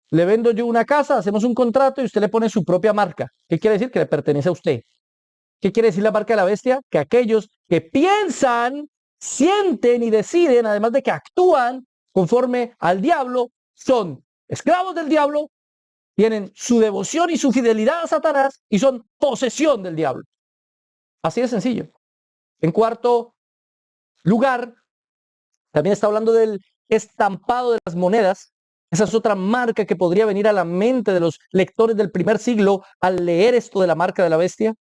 Speaker 1: Le vendo yo una casa, hacemos un contrato y usted le pone su propia marca. ¿Qué quiere decir? Que le pertenece a usted. ¿Qué quiere decir la marca de la bestia? Que aquellos que piensan, sienten y deciden, además de que actúan conforme al diablo, son esclavos del diablo, tienen su devoción y su fidelidad a Satanás y son posesión del diablo. Así de sencillo. En cuarto lugar, también está hablando del estampado de las monedas. Esa es otra marca que podría venir a la mente de los lectores del primer siglo al leer esto de la marca de la bestia.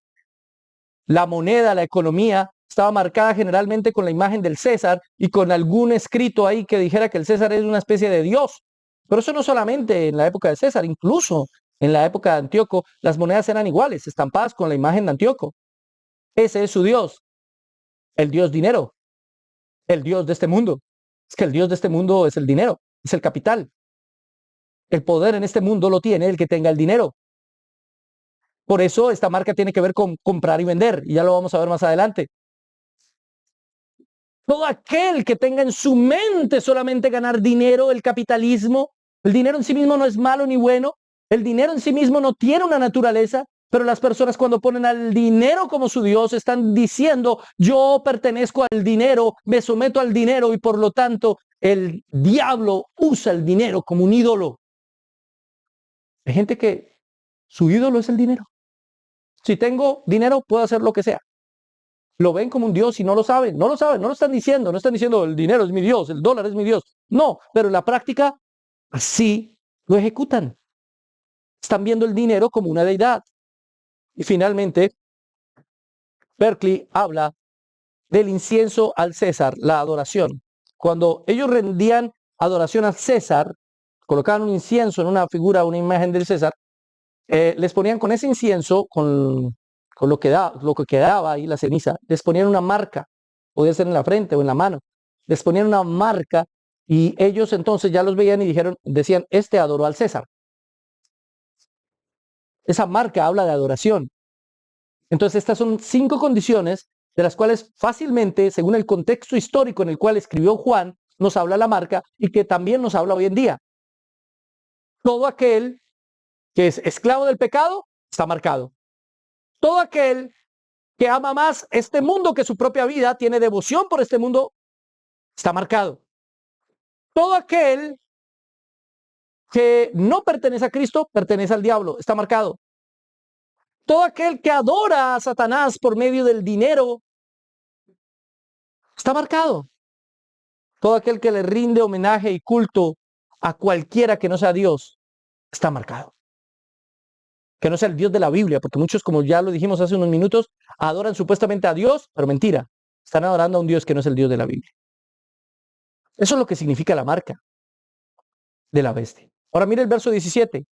Speaker 1: La moneda, la economía, estaba marcada generalmente con la imagen del César y con algún escrito ahí que dijera que el César es una especie de Dios. Pero eso no solamente en la época de César, incluso en la época de Antíoco, las monedas eran iguales, estampadas con la imagen de Antíoco. Ese es su Dios, el Dios dinero, el Dios de este mundo. Es que el Dios de este mundo es el dinero, es el capital. El poder en este mundo lo tiene el que tenga el dinero. Por eso esta marca tiene que ver con comprar y vender, y ya lo vamos a ver más adelante. Todo aquel que tenga en su mente solamente ganar dinero, el capitalismo, el dinero en sí mismo no es malo ni bueno, el dinero en sí mismo no tiene una naturaleza, pero las personas cuando ponen al dinero como su Dios están diciendo, yo pertenezco al dinero, me someto al dinero y por lo tanto el diablo usa el dinero como un ídolo. Hay gente que su ídolo es el dinero. Si tengo dinero, puedo hacer lo que sea. Lo ven como un Dios y no lo saben, no lo están diciendo, no están diciendo el dinero es mi Dios, el dólar es mi Dios. No, pero en la práctica así lo ejecutan. Están viendo el dinero como una deidad. Y finalmente, Berkeley habla del incienso al César, la adoración. Cuando ellos rendían adoración al César, colocaban un incienso en una figura, una imagen del César, les ponían con ese incienso, con lo que quedaba ahí, la ceniza, les ponían una marca, podía ser en la frente o en la mano, les ponían una marca y ellos entonces ya los veían y decían, este adoró al César. Esa marca habla de adoración. Entonces estas son 5 condiciones de las cuales fácilmente, según el contexto histórico en el cual escribió Juan, nos habla la marca y que también nos habla hoy en día. Todo aquel que es esclavo del pecado está marcado. Todo aquel que ama más este mundo que su propia vida, tiene devoción por este mundo, está marcado. Todo aquel que no pertenece a Cristo, pertenece al diablo, está marcado. Todo aquel que adora a Satanás por medio del dinero, está marcado. Todo aquel que le rinde homenaje y culto a cualquiera que no sea Dios, está marcado. Que no sea el Dios de la Biblia, porque muchos, como ya lo dijimos hace unos minutos, adoran supuestamente a Dios, pero mentira. Están adorando a un Dios que no es el Dios de la Biblia. Eso es lo que significa la marca de la bestia. Ahora mire el verso 17.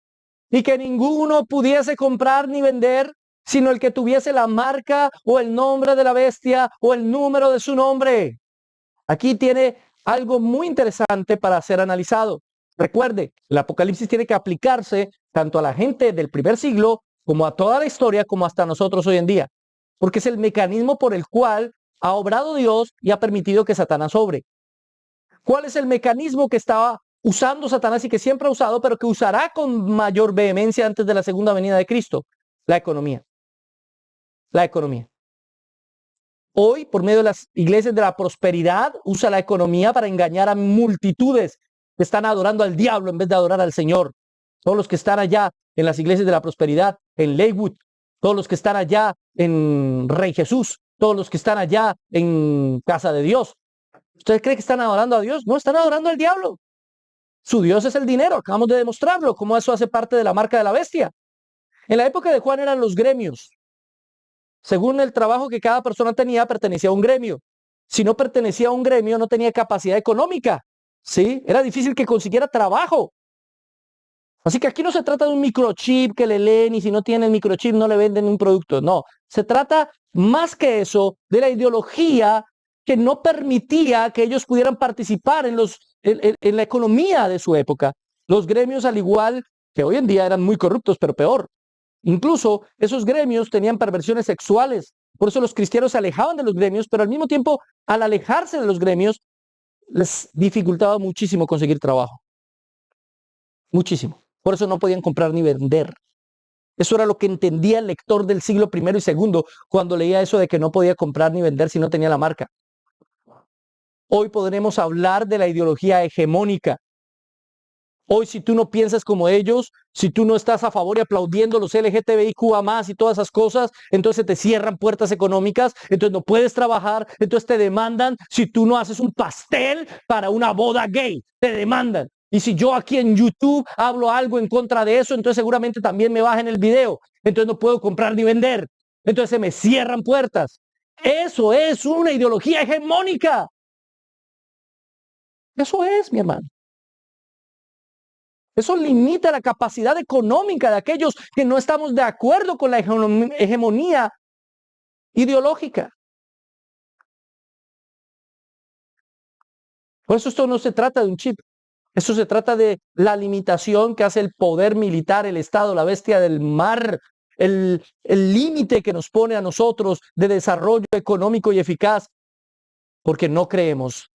Speaker 1: Y que ninguno pudiese comprar ni vender, sino el que tuviese la marca o el nombre de la bestia o el número de su nombre. Aquí tiene algo muy interesante para ser analizado. Recuerde, el Apocalipsis tiene que aplicarse tanto a la gente del primer siglo como a toda la historia, como hasta nosotros hoy en día. Porque es el mecanismo por el cual ha obrado Dios y ha permitido que Satanás obre. ¿Cuál es el mecanismo que estaba usando Satanás y que siempre ha usado, pero que usará con mayor vehemencia antes de la segunda venida de Cristo? La economía. La economía. Hoy, por medio de las iglesias de la prosperidad, usa la economía para engañar a multitudes que están adorando al diablo en vez de adorar al Señor. Todos los que están allá en las iglesias de la prosperidad, en Lakewood, todos los que están allá en Rey Jesús, todos los que están allá en Casa de Dios. ¿Usted cree que están adorando a Dios? No, están adorando al diablo. Su Dios es el dinero, acabamos de demostrarlo, cómo eso hace parte de la marca de la bestia. En la época de Juan eran los gremios. Según el trabajo que cada persona tenía, pertenecía a un gremio. Si no pertenecía a un gremio, no tenía capacidad económica, ¿sí? Era difícil que consiguiera trabajo. Así que aquí no se trata de un microchip que le leen y si no tiene el microchip no le venden un producto. No, se trata más que eso de la ideología que no permitía que ellos pudieran participar en la economía de su época. Los gremios, al igual que hoy en día, eran muy corruptos, pero peor. Incluso esos gremios tenían perversiones sexuales. Por eso los cristianos se alejaban de los gremios, pero al mismo tiempo, al alejarse de los gremios, les dificultaba muchísimo conseguir trabajo. Muchísimo. Por eso no podían comprar ni vender. Eso era lo que entendía el lector del siglo I y II cuando leía eso de que no podía comprar ni vender si no tenía la marca. Hoy podremos hablar de la ideología hegemónica. Hoy, si tú no piensas como ellos, si tú no estás a favor y aplaudiendo los LGTBIQA+ y todas esas cosas, entonces te cierran puertas económicas, entonces no puedes trabajar, entonces te demandan si tú no haces un pastel para una boda gay, te demandan. Y si yo aquí en YouTube hablo algo en contra de eso, entonces seguramente también me bajen el video. Entonces no puedo comprar ni vender. Entonces se me cierran puertas. Eso es una ideología hegemónica. Eso es, mi hermano. Eso limita la capacidad económica de aquellos que no estamos de acuerdo con la hegemonía ideológica. Por eso esto no se trata de un chip. Eso se trata de la limitación que hace el poder militar, el Estado, la bestia del mar, el límite que nos pone a nosotros de desarrollo económico y eficaz, porque no creemos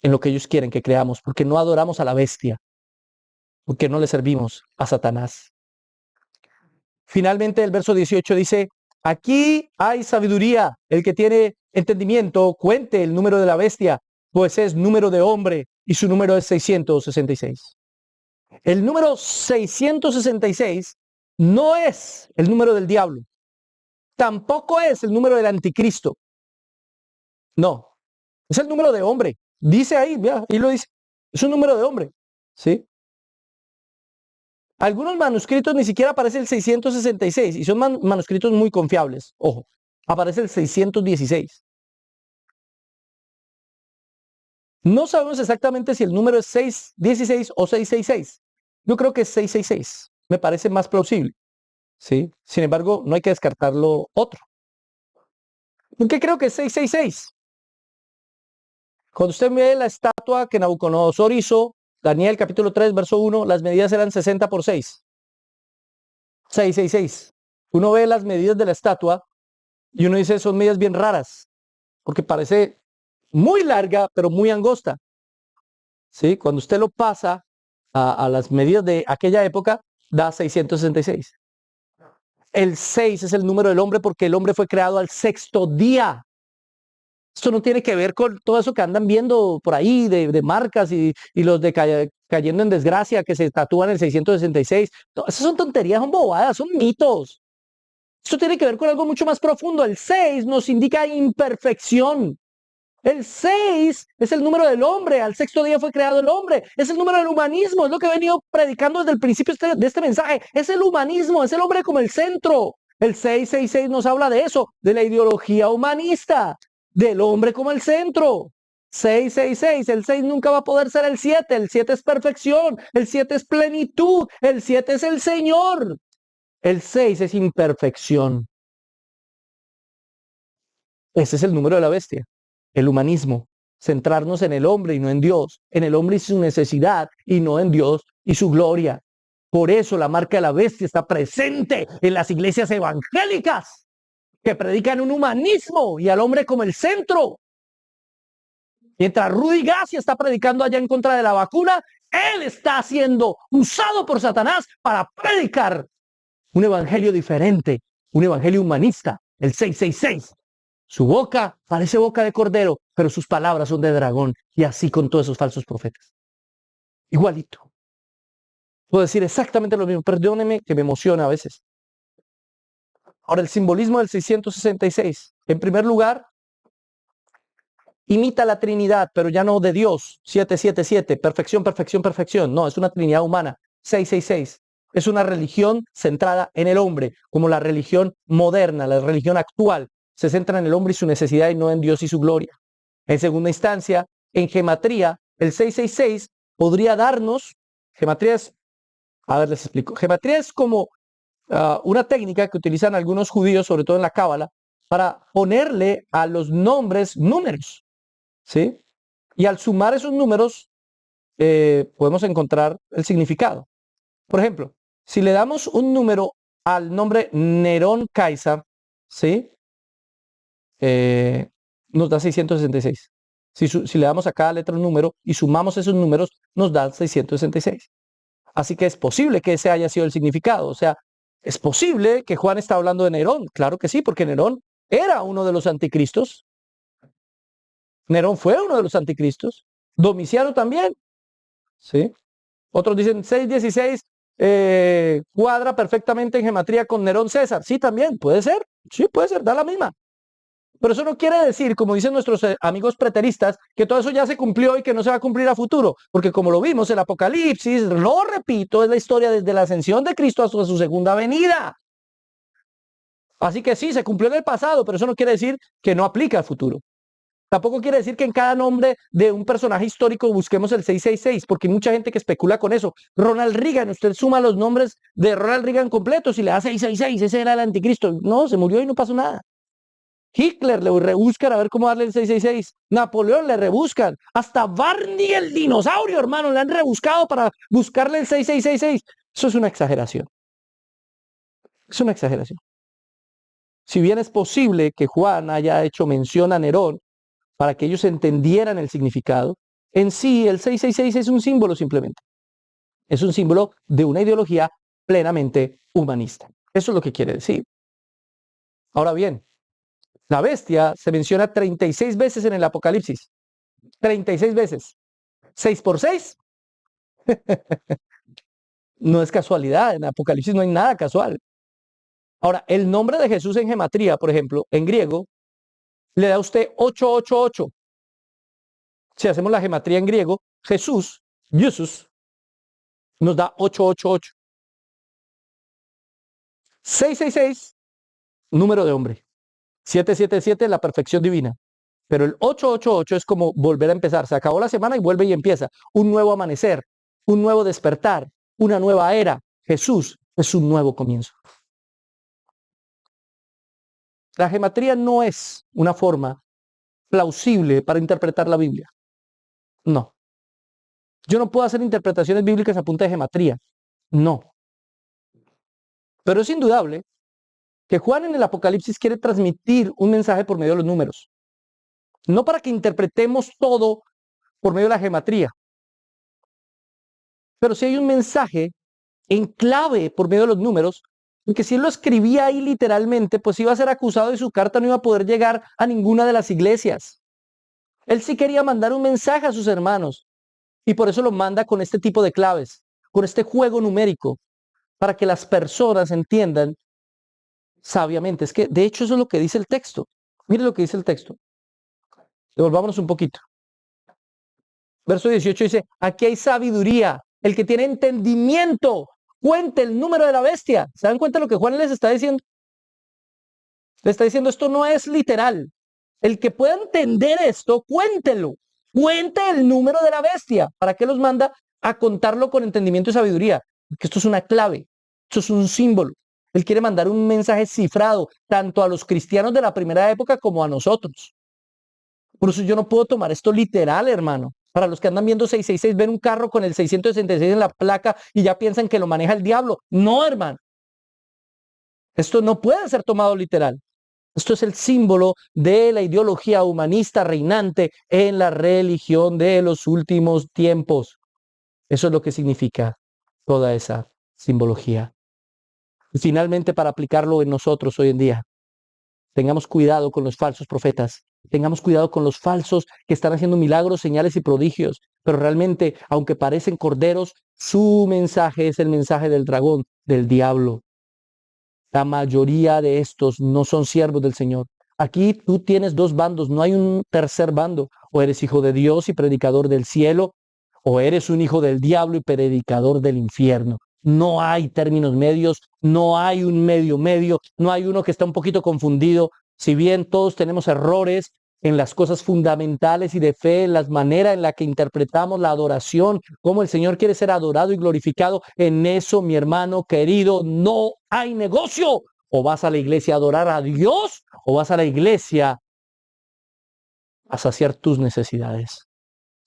Speaker 1: en lo que ellos quieren que creamos, porque no adoramos a la bestia, porque no le servimos a Satanás. Finalmente el verso 18 dice, aquí hay sabiduría, el que tiene entendimiento, cuente el número de la bestia, pues es número de hombre y su número es 666. El número 666 no es el número del diablo, tampoco es el número del anticristo. No, es el número de hombre. Dice ahí, ya, y lo dice, es un número de hombre, ¿sí? Algunos manuscritos ni siquiera aparece el 666 y son manuscritos muy confiables. Ojo, aparece el 616. No sabemos exactamente si el número es 616 o 666. Yo creo que es 666. Me parece más plausible. ¿Sí? Sin embargo, no hay que descartarlo otro. ¿Por qué creo que es 666? Cuando usted ve la estatua que Nabucodonosor hizo, Daniel capítulo 3, verso 1, las medidas eran 60 por 6. 666. Uno ve las medidas de la estatua y uno dice, son medidas bien raras, porque parece muy larga, pero muy angosta. ¿Sí? Cuando usted lo pasa a las medidas de aquella época, da 666. El 6 es el número del hombre porque el hombre fue creado al sexto día. Esto no tiene que ver con todo eso que andan viendo por ahí de marcas y los de cayendo en desgracia que se tatúan el 666. No, esas son tonterías, son bobadas, son mitos. Esto tiene que ver con algo mucho más profundo. El 6 nos indica imperfección. El 6 es el número del hombre. Al sexto día fue creado el hombre. Es el número del humanismo. Es lo que he venido predicando desde el principio de este mensaje. Es el humanismo. Es el hombre como el centro. El 666 nos habla de eso, de la ideología humanista, del hombre como el centro. 666. El 6 nunca va a poder ser el 7. El 7 es perfección. El 7 es plenitud. El 7 es el Señor. El 6 es imperfección. Ese es el número de la bestia. El humanismo, centrarnos en el hombre y no en Dios, en el hombre y su necesidad y no en Dios y su gloria. Por eso la marca de la bestia está presente en las iglesias evangélicas que predican un humanismo y al hombre como el centro. Mientras Rudy Gracia está predicando allá en contra de la vacuna, él está siendo usado por Satanás para predicar un evangelio diferente, un evangelio humanista, el 666. Su boca parece boca de cordero, pero sus palabras son de dragón. Y así con todos esos falsos profetas. Igualito. Puedo decir exactamente lo mismo. Perdóneme que me emociona a veces. Ahora, el simbolismo del 666. En primer lugar, imita la Trinidad, pero ya no de Dios. 777, perfección, perfección, perfección. No, es una Trinidad humana. 666. Es una religión centrada en el hombre, como la religión moderna, la religión actual. se centra en el hombre y su necesidad y no en Dios y su gloria. En segunda instancia, en gematría, el 666 podría darnos, gematría es, a ver, les explico, gematría es como una técnica que utilizan algunos judíos, sobre todo en la Cábala, para ponerle a los nombres números, ¿sí? Y al sumar esos números, podemos encontrar el significado. Por ejemplo, si le damos un número al nombre Nerón Caesar, ¿sí? Nos da 666. Si le damos a cada letra un número y sumamos esos números, nos da 666. Así que es posible que ese haya sido el significado. O sea, es posible que Juan está hablando de Nerón. Claro que sí, porque Nerón era uno de los anticristos. Nerón fue uno de los anticristos. Domiciano también. ¿Sí? Otros dicen 616 cuadra perfectamente en gematría con Nerón César. Sí, también, puede ser. Sí, puede ser, da la misma. Pero eso no quiere decir, como dicen nuestros amigos preteristas, que todo eso ya se cumplió y que no se va a cumplir a futuro. Porque como lo vimos, el Apocalipsis, lo repito, es la historia desde la ascensión de Cristo hasta su segunda venida. Así que sí, se cumplió en el pasado, pero eso no quiere decir que no aplica al futuro. Tampoco quiere decir que en cada nombre de un personaje histórico busquemos el 666, porque hay mucha gente que especula con eso. Ronald Reagan, usted suma los nombres de Ronald Reagan completos y le da 666, ese era el anticristo. No, se murió y no pasó nada. Hitler le rebuscan a ver cómo darle el 666. Napoleón le rebuscan. Hasta Barney el dinosaurio, hermano, le han rebuscado para buscarle el 6666. Eso es una exageración. Es una exageración. Si bien es posible que Juan haya hecho mención a Nerón para que ellos entendieran el significado, en sí el 666 es un símbolo simplemente. Es un símbolo de una ideología plenamente humanista. Eso es lo que quiere decir. Ahora bien, la bestia se menciona 36 veces en el Apocalipsis. 36 veces. 6 por 6. No es casualidad. En Apocalipsis no hay nada casual. Ahora, el nombre de Jesús en gematría, por ejemplo, en griego, le da a usted 888. Si hacemos la gematría en griego, Jesús, nos da 888. 666, número de hombre. 777, la perfección divina. Pero el 888 es como volver a empezar. Se acabó la semana y vuelve y empieza. Un nuevo amanecer, un nuevo despertar, una nueva era. Jesús es un nuevo comienzo. La gematría no es una forma plausible para interpretar la Biblia. No. Yo no puedo hacer interpretaciones bíblicas a punta de gematría. No. Pero es indudable que Juan en el Apocalipsis quiere transmitir un mensaje por medio de los números. No para que interpretemos todo por medio de la gematría. Pero si hay un mensaje en clave por medio de los números, porque si él lo escribía ahí literalmente, pues iba a ser acusado y su carta no iba a poder llegar a ninguna de las iglesias. Él sí quería mandar un mensaje a sus hermanos y por eso lo manda con este tipo de claves, con este juego numérico, para que las personas entiendan sabiamente. Es que de hecho eso es lo que dice el texto. Mire lo que dice el texto. Devolvámonos un poquito. Verso 18 dice, aquí hay sabiduría. El que tiene entendimiento, cuente el número de la bestia. ¿Se dan cuenta de lo que Juan les está diciendo? Le está diciendo, esto no es literal. El que pueda entender esto, cuéntelo. Cuente el número de la bestia. ¿Para qué los manda a contarlo con entendimiento y sabiduría? Porque esto es una clave. Esto es un símbolo. Él quiere mandar un mensaje cifrado, tanto a los cristianos de la primera época como a nosotros. Por eso yo no puedo tomar esto literal, hermano. Para los que andan viendo 666, ven un carro con el 666 en la placa y ya piensan que lo maneja el diablo. No, hermano. Esto no puede ser tomado literal. Esto es el símbolo de la ideología humanista reinante en la religión de los últimos tiempos. Eso es lo que significa toda esa simbología. Y finalmente, para aplicarlo en nosotros hoy en día, tengamos cuidado con los falsos profetas. Tengamos cuidado con los falsos que están haciendo milagros, señales y prodigios. Pero realmente, aunque parecen corderos, su mensaje es el mensaje del dragón, del diablo. La mayoría de estos no son siervos del Señor. Aquí tú tienes dos bandos, no hay un tercer bando. O eres hijo de Dios y predicador del cielo, o eres un hijo del diablo y predicador del infierno. No hay términos medios, no hay un medio, no hay uno que está un poquito confundido. Si bien todos tenemos errores en las cosas fundamentales y de fe, en las maneras en la que interpretamos la adoración, cómo el Señor quiere ser adorado y glorificado, en eso, mi hermano querido, no hay negocio. O vas a la iglesia a adorar a Dios, o vas a la iglesia a saciar tus necesidades.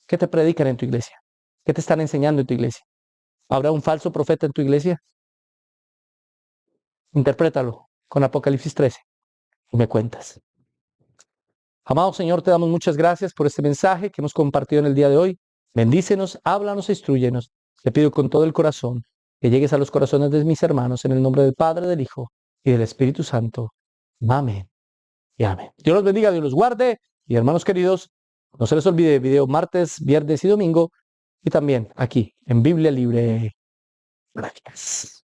Speaker 1: ¿Qué te predican en tu iglesia? ¿Qué te están enseñando en tu iglesia? ¿Habrá un falso profeta en tu iglesia? Interprétalo con Apocalipsis 13 y me cuentas. Amado Señor, te damos muchas gracias por este mensaje que hemos compartido en el día de hoy. Bendícenos, háblanos e instrúyenos. Te pido con todo el corazón que llegues a los corazones de mis hermanos en el nombre del Padre, del Hijo y del Espíritu Santo. Amén y amén. Dios los bendiga, Dios los guarde. Y hermanos queridos, no se les olvide video martes, viernes y domingo. Y también aquí en Biblia Libre. Gracias.